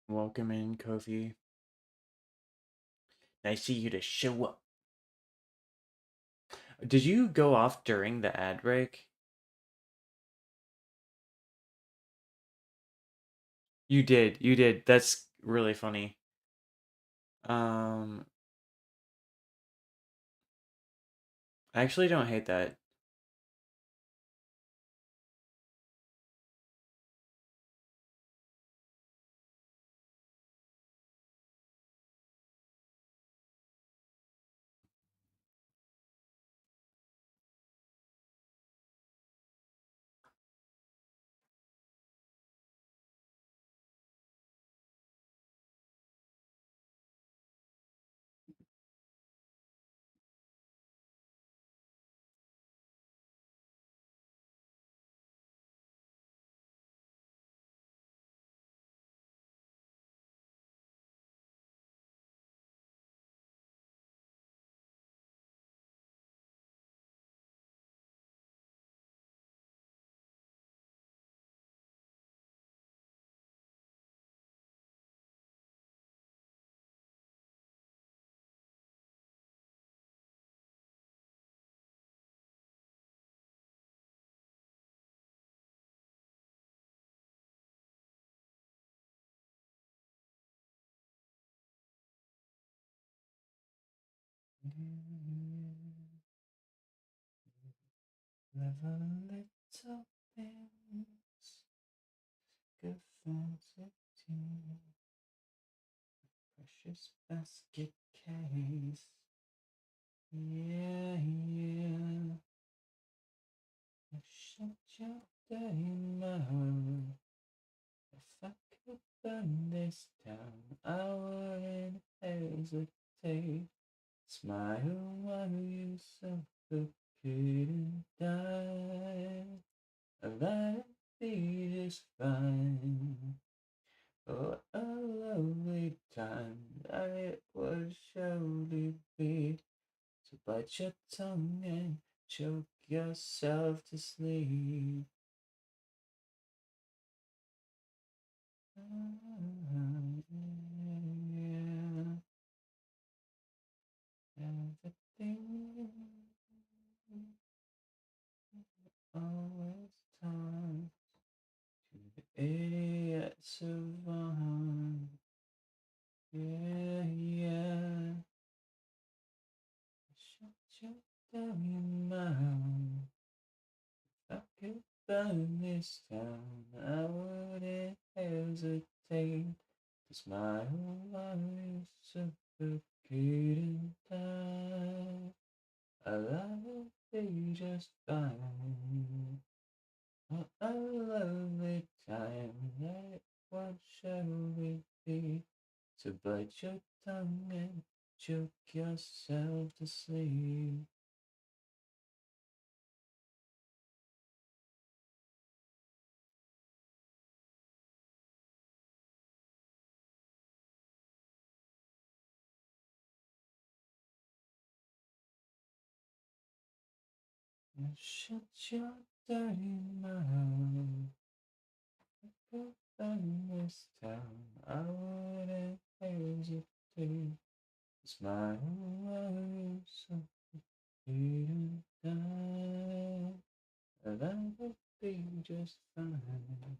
Speaker 1: Welcome in, Kofi. Nice of you to show up. Did you go off during the ad break? You did. You did. That's really funny. Um, I actually don't hate that. Live a little things, good fancy precious basket case. Yeah, yeah. Shut your dirty mouth. If I could burn this town, I wouldn't hesitate. Smile while you suffocate and die. That'd be just fine. Oh, a lovely time that it would surely be. So bite your tongue and choke yourself to sleep. Yeah, everything always time to the idiot savant. Yeah, yeah. Shut your damn mouth. If I could burn this town, I wouldn't hesitate to smile while you suffocate and die. A life will be just fine. What a lovely time that what shall we be? So bite your tongue and choke yourself to sleep. Shut your dirty mouth. Go burn this town. I wouldn't hesitate. Smile while you suffocate and die. That would be just fine.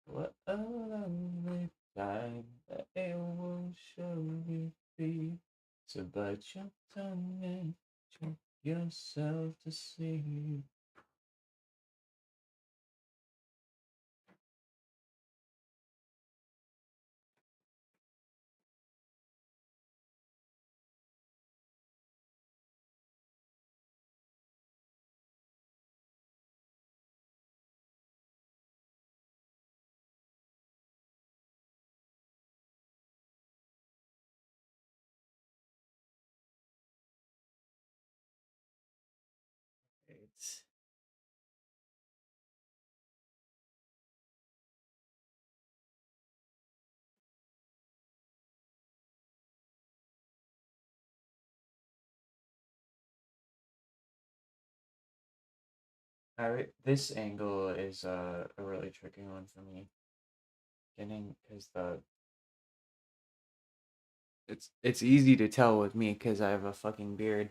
Speaker 1: What a lovely time that it will surely be. So bite your tongue and choke yourself to sleep. It's this angle is a really tricky one for me. Getting because it's easy to tell with me because I have a fucking beard,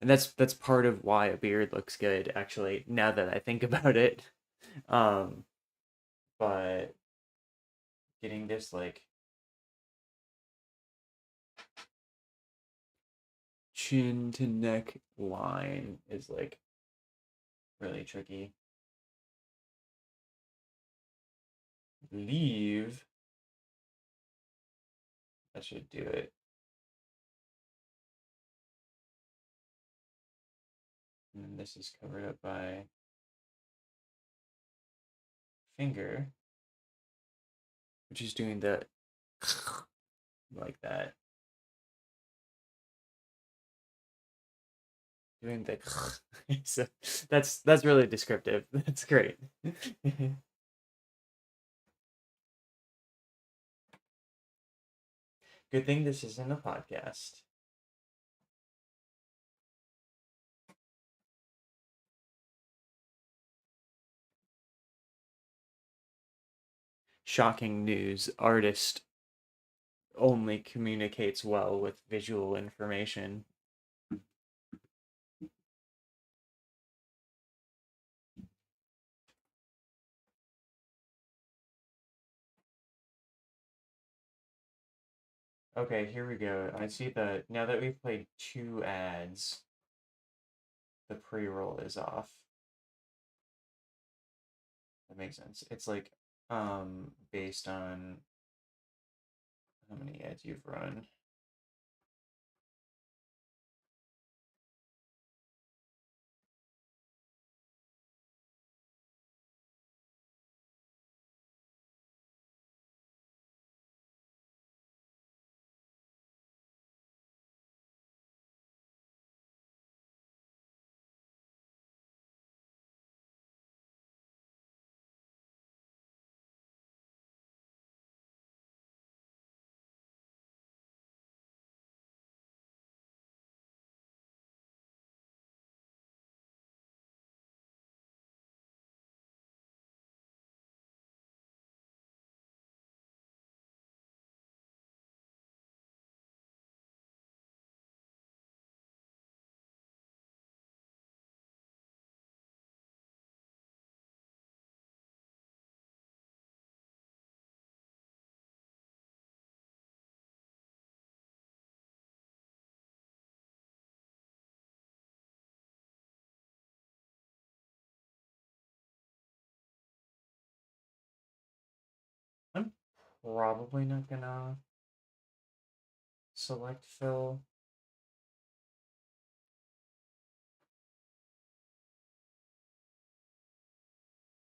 Speaker 1: and that's part of why a beard looks good. Actually, now that I think about it, um, but getting this like chin to neck line is like really tricky. Leave, that should do it. And then this is covered up by finger, which is doing the like that. Doing the so that's really descriptive. That's great. Good thing this isn't a podcast. Shocking news. Artist only communicates well with visual information. Okay, here we go. I see the now that we've played two ads, the pre-roll is off. That makes sense. It's like based on how many ads you've run. I'm probably not gonna select Phil,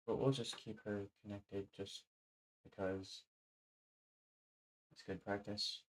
Speaker 1: but we'll just keep her connected just because it's good practice.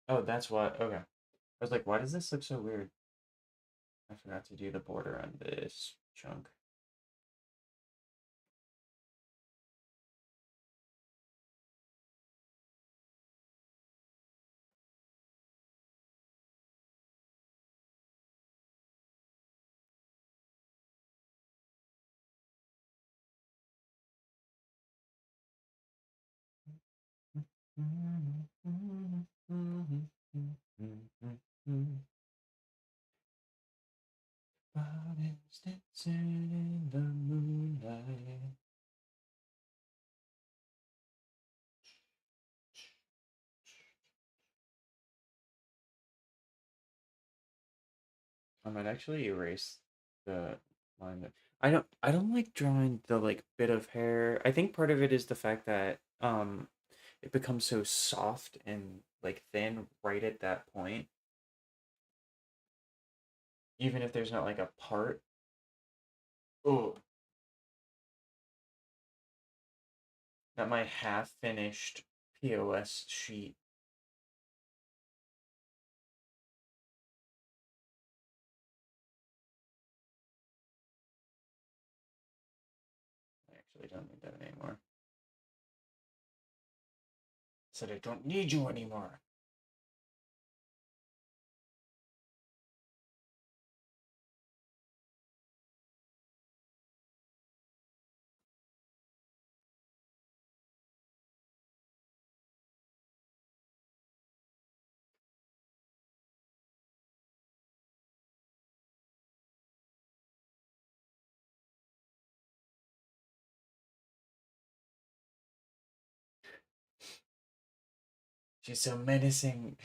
Speaker 1: Oh, that's what. Okay. I was like, why does this look so weird? I forgot to do the border on this chunk. Bodies dancing in the moonlight. I might actually erase the line that I don't like drawing the like bit of hair. I think part of it is the fact that it becomes so soft and like thin right at that point, even if there's not like a part. Oh, that my half finished POS sheet. I actually don't need that anymore. Said I don't need you anymore. She's so menacing.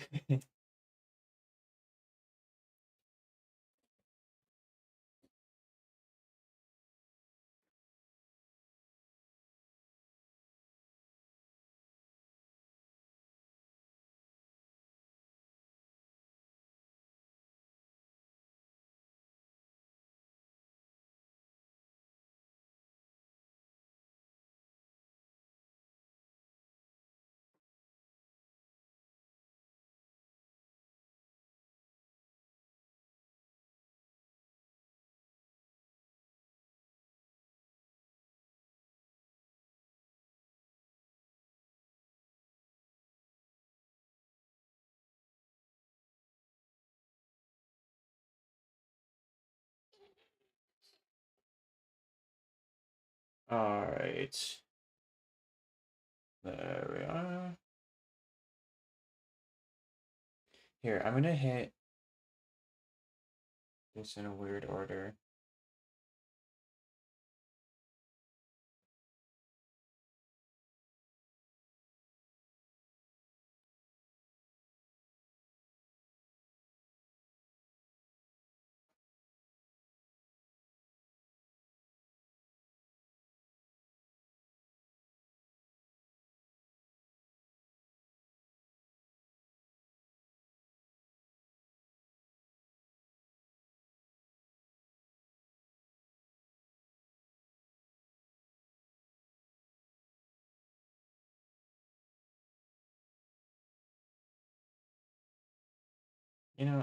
Speaker 1: All right. There we are. Here, I'm gonna hit this in a weird order.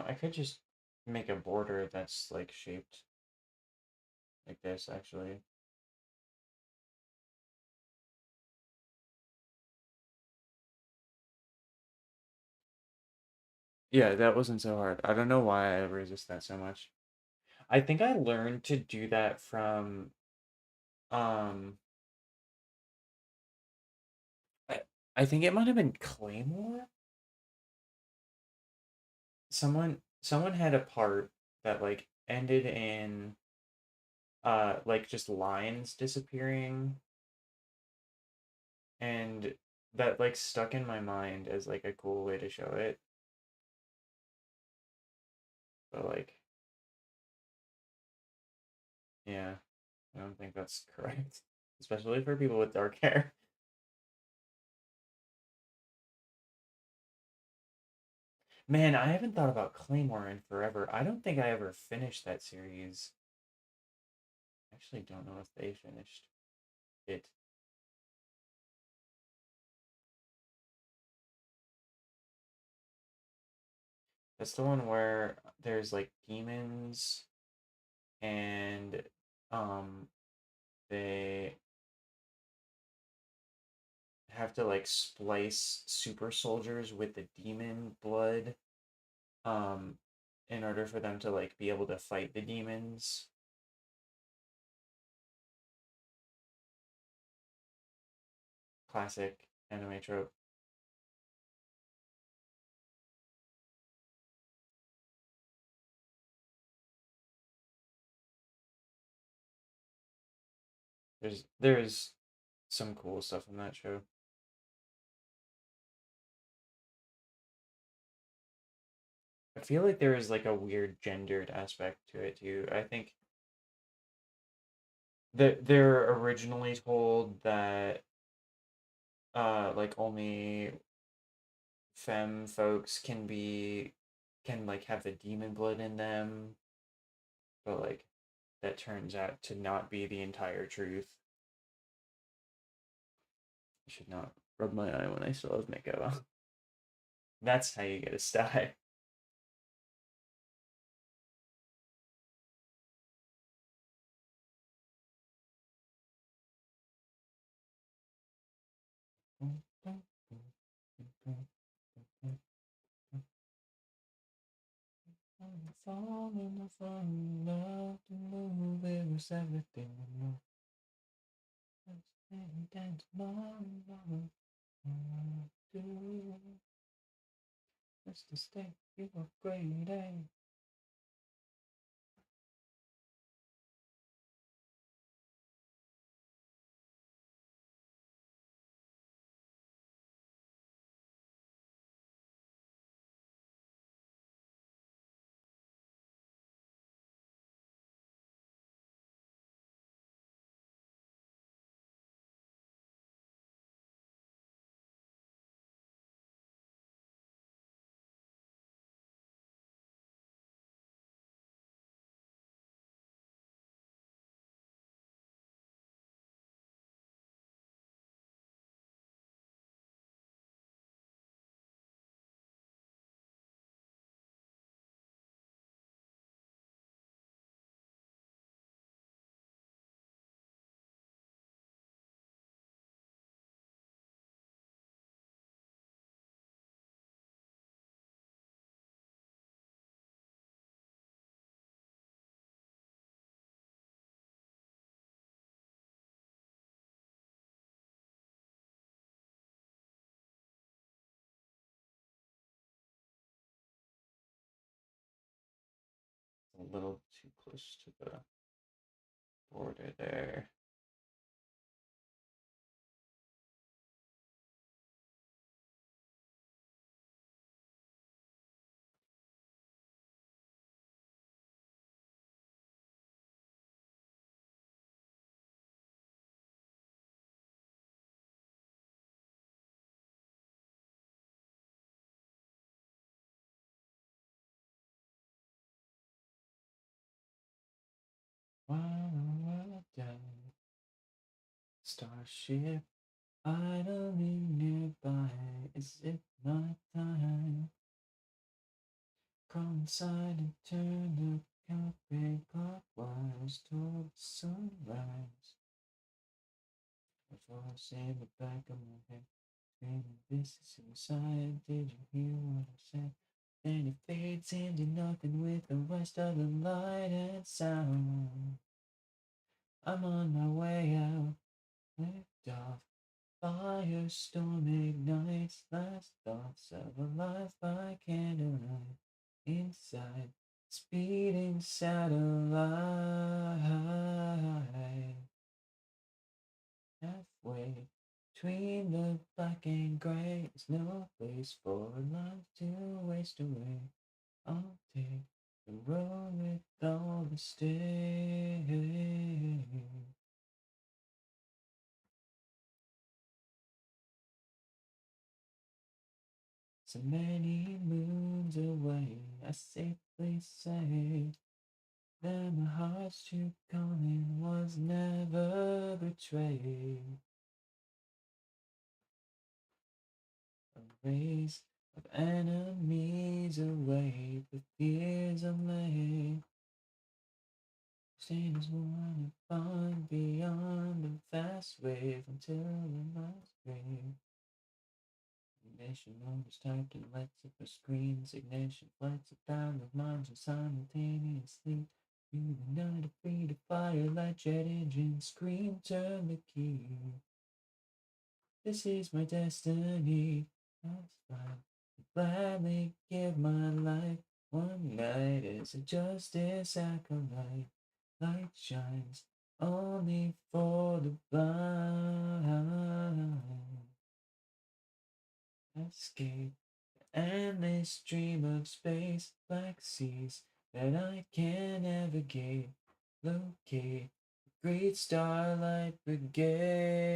Speaker 1: I could just make a border that's like shaped like this, actually. Yeah, that wasn't so hard. I don't know why I resist that so much. I think I learned to do that from um I, I think it might have been Claymore. Someone had a part that like ended in like just lines disappearing, and that like stuck in my mind as like a cool way to show it. But like, yeah, I don't think that's correct, especially for people with dark hair. Man, I haven't thought about Claymore in forever. I don't think I ever finished that series. I actually don't know if they finished it. That's the one where there's like demons and um they have to like splice super soldiers with the demon blood um in order for them to like be able to fight the demons. Classic anime trope. There's some cool stuff in that show. I feel like there is like a weird gendered aspect to it too. I think that they're originally told that like only femme folks can like have the demon blood in them, but like that turns out to not be the entire truth. You should not rub my eye when I still have makeup on. That's how you get a sty. Fall in love to move, it was everything I know. And tomorrow, do just to stay, you a great day. A little too close to the border there. While down, starship idling nearby. Is it my time? Come inside and turn the carpet clockwise toward the sunrise. A voice in the back of my head screaming, "This is suicide. Did you hear what I said?" Then it fades into nothing with the rest of the light and sound. I'm on my way out, lift off. Firestorm ignites last thoughts of a life by candlelight. Inside, speeding satellite. Halfway between the black and gray, there's no place for life to waste away. I'll take the road with all the stairs. So many moons away, I safely say that my heart's true calling was never betrayed. A race of enemies away, the fears of May. Strangers wanna find beyond the fast wave until the last grave. Ignition motors typed in lights up the screens. Ignition flights a thousand minds simultaneously. Through the night of feet of fire, light jet engine scream, turn the key. This is my destiny. That's fine. I'd gladly give my life. One night as a justice acolyte. Light shines only for the blind. Escape the endless dream of space, black seas that I can navigate. Locate the great starlight brigade.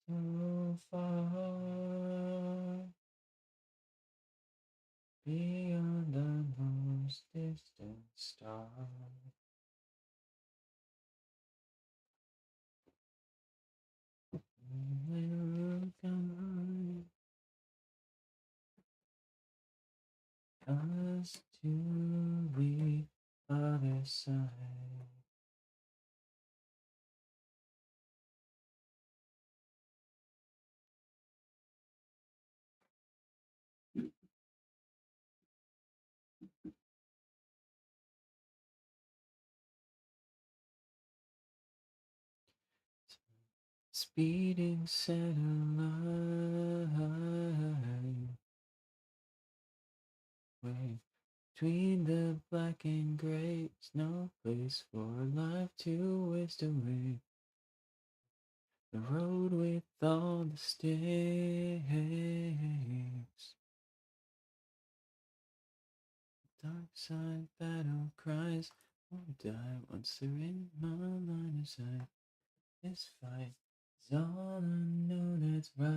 Speaker 1: So far beyond the most distant star. Will come us to the other side. Speeding satellite way between the black and gray. There's no place for life to waste away. The road with all the stakes. Dark side battle cries. Won't die once they're in my line of sight. This fight is all I know that's right.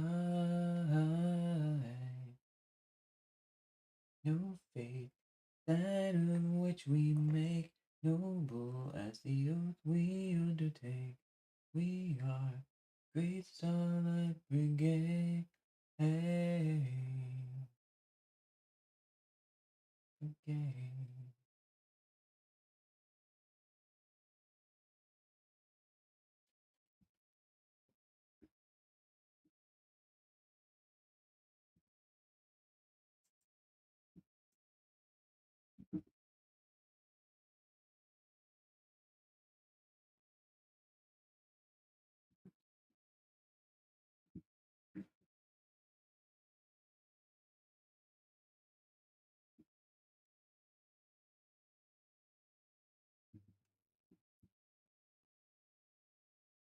Speaker 1: No fate that in which we make noble as the oath we undertake. We are Great Starlight Brigade. Brigade.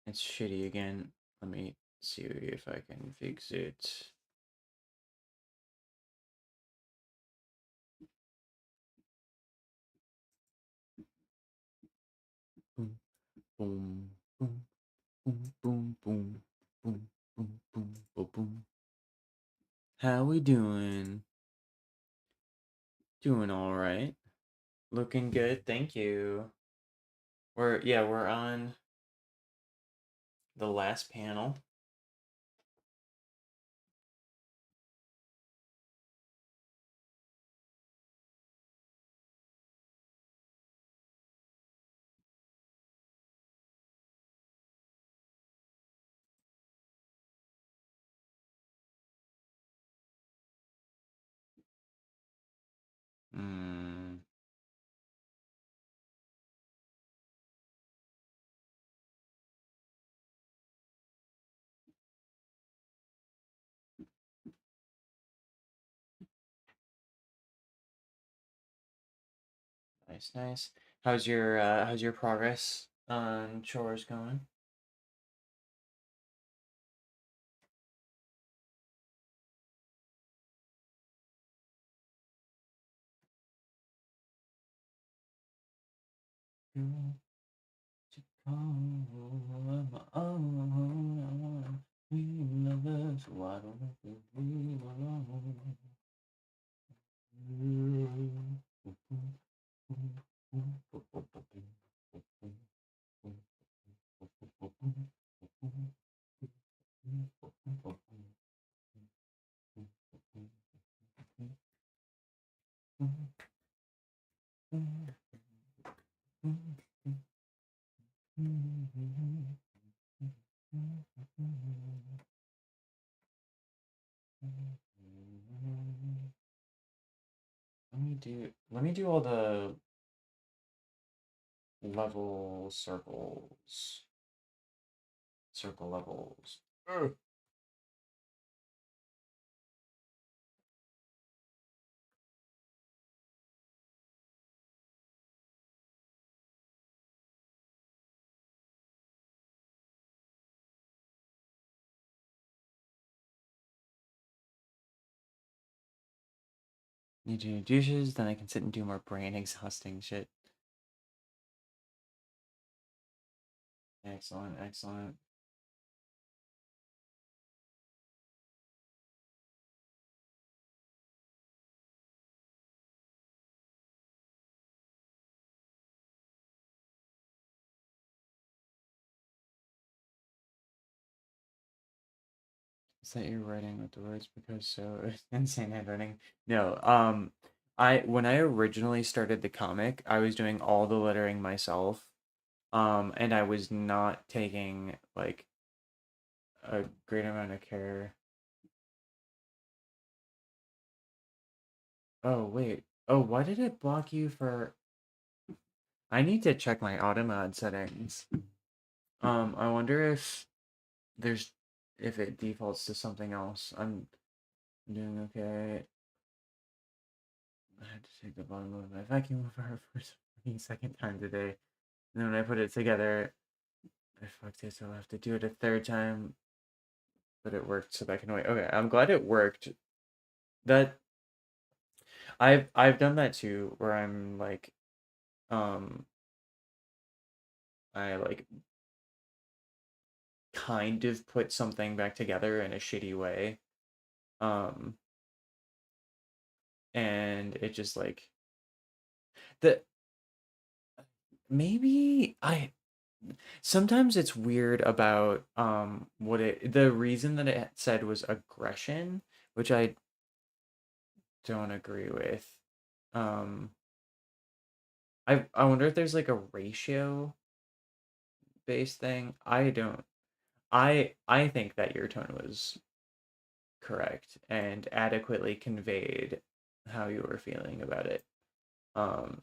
Speaker 1: It's shitty again. Let me see if I can fix it. Boom, boom, boom, boom, boom, boom, boom, boom, boom, boom, boom. How we doing? Doing all right. Looking good, thank you. We're on the last panel. Mm, nice, nice. How's your progress on chores going? Good to call my own. We lovers, why don't we leave alone? Let me do all the level circles. Circle levels. Ugh. Need to do douches, then I can sit and do more brain exhausting shit. Excellent, excellent. Is that you're writing with the words because so insane handwriting? No, I when I originally started the comic, I was doing all the lettering myself. And I was not taking like a great amount of care. Oh, wait. Oh, why did it block you for I need to check my auto mod settings. I wonder if there's if it defaults to something else. I'm doing okay. I had to take the bottom of my vacuum over for the second time today. And then when I put it together, I fucked it, so I'll have to do it a third time. But it worked, so that can wait. Okay, I'm glad it worked. That I've done that too, where I'm like, um, I like kind of put something back together in a shitty way. Um, and it just like the maybe I sometimes it's weird about what it the reason that it said was aggression, which I don't agree with. Um, I wonder if there's like a ratio based thing. I don't. I think that your tone was correct and adequately conveyed how you were feeling about it.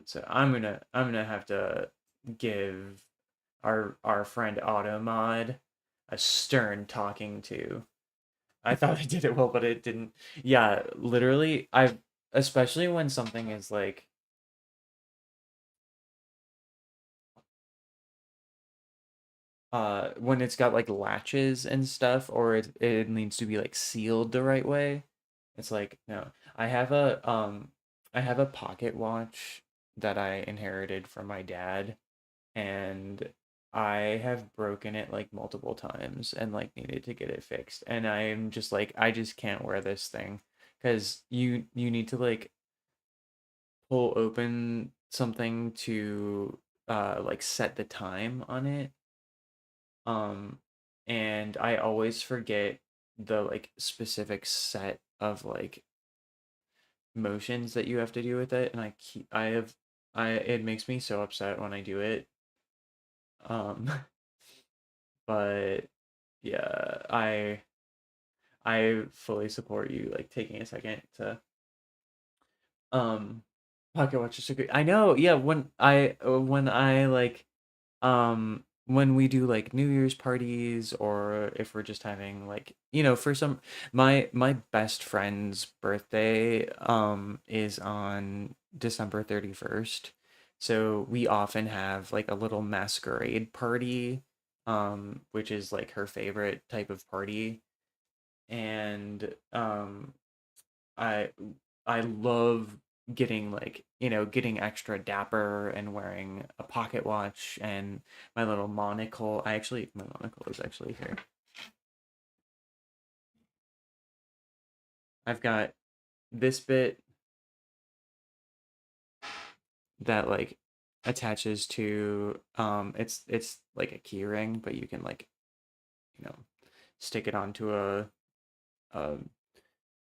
Speaker 1: So I'm gonna have to give our friend Automod a stern talking to. I thought I did it well, but it didn't. Yeah, literally, I've especially when something is like when it's got like latches and stuff, or it needs to be like sealed the right way. It's like no. I have a pocket watch that I inherited from my dad, and I have broken it like multiple times and like needed to get it fixed. And I'm just like I just can't wear this thing because you need to like pull open something to like set the time on it. Um and I always forget the like specific set of like motions that you have to do with it, and I it makes me so upset when I do it. Um but yeah, I fully support you like taking a second to um pocket watch is so good. I know, yeah, when I like when we do like New Year's parties, or if we're just having like, for some my best friend's birthday is on December 31st. So we often have like a little masquerade party, which is like her favorite type of party. And I I love getting like, getting extra dapper and wearing a pocket watch and my little monocle. My monocle is actually here. I've got this bit that like attaches to it's like a key ring, but you can like, you know, stick it onto a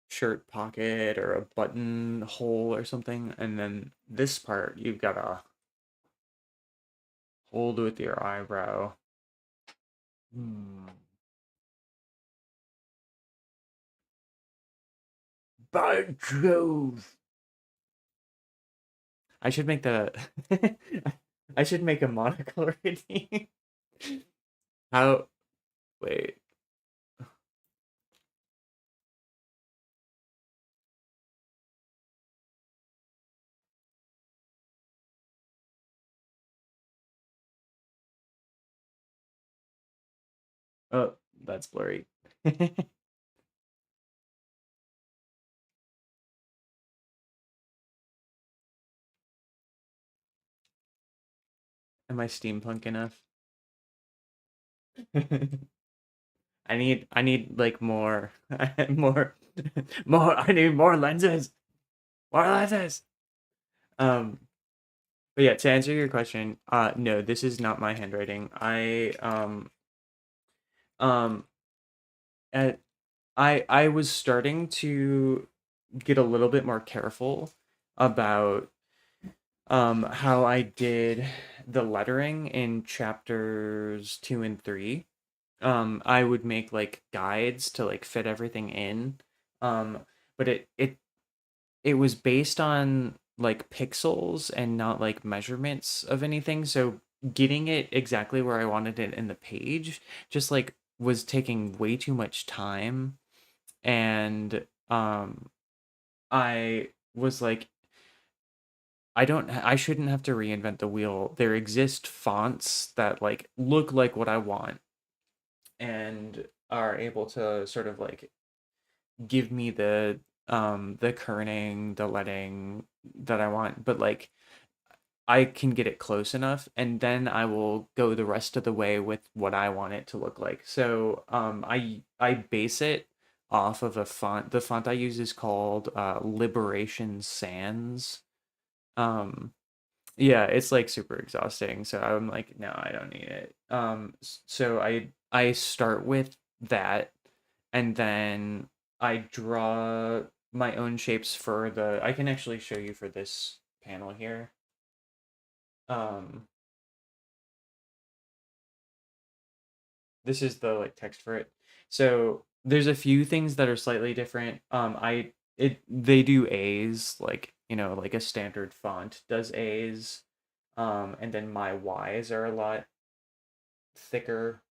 Speaker 1: shirt pocket or a button hole or something. And then this part you've got to hold with your eyebrow. Hmm. By Jove. I should make the I should make a monocle already. How wait. Oh, that's blurry. Am I steampunk enough? I need like more more more I need more lenses. More lenses. Um but yeah, to answer your question, no, this is not my handwriting. Um at I was starting to get a little bit more careful about how I did the lettering in chapters 2 and 3. I would make like guides to like fit everything in. Um, but it was based on like pixels and not like measurements of anything. So getting it exactly where I wanted it in the page just like was taking way too much time. And I was like, I shouldn't have to reinvent the wheel. There exist fonts that like look like what I want and are able to sort of like give me the kerning, the leading that I want, but like I can get it close enough and then I will go the rest of the way with what I want it to look like. So I base it off of a font. The font I use is called Liberation Sans. Um yeah, it's like super exhausting. So I'm like, no, I don't need it. So I start with that and then I draw my own shapes for the I can actually show you for this panel here. Um this is the like text for it. So there's a few things that are slightly different. They do A's like, like a standard font does A's. And then my Y's are a lot thicker.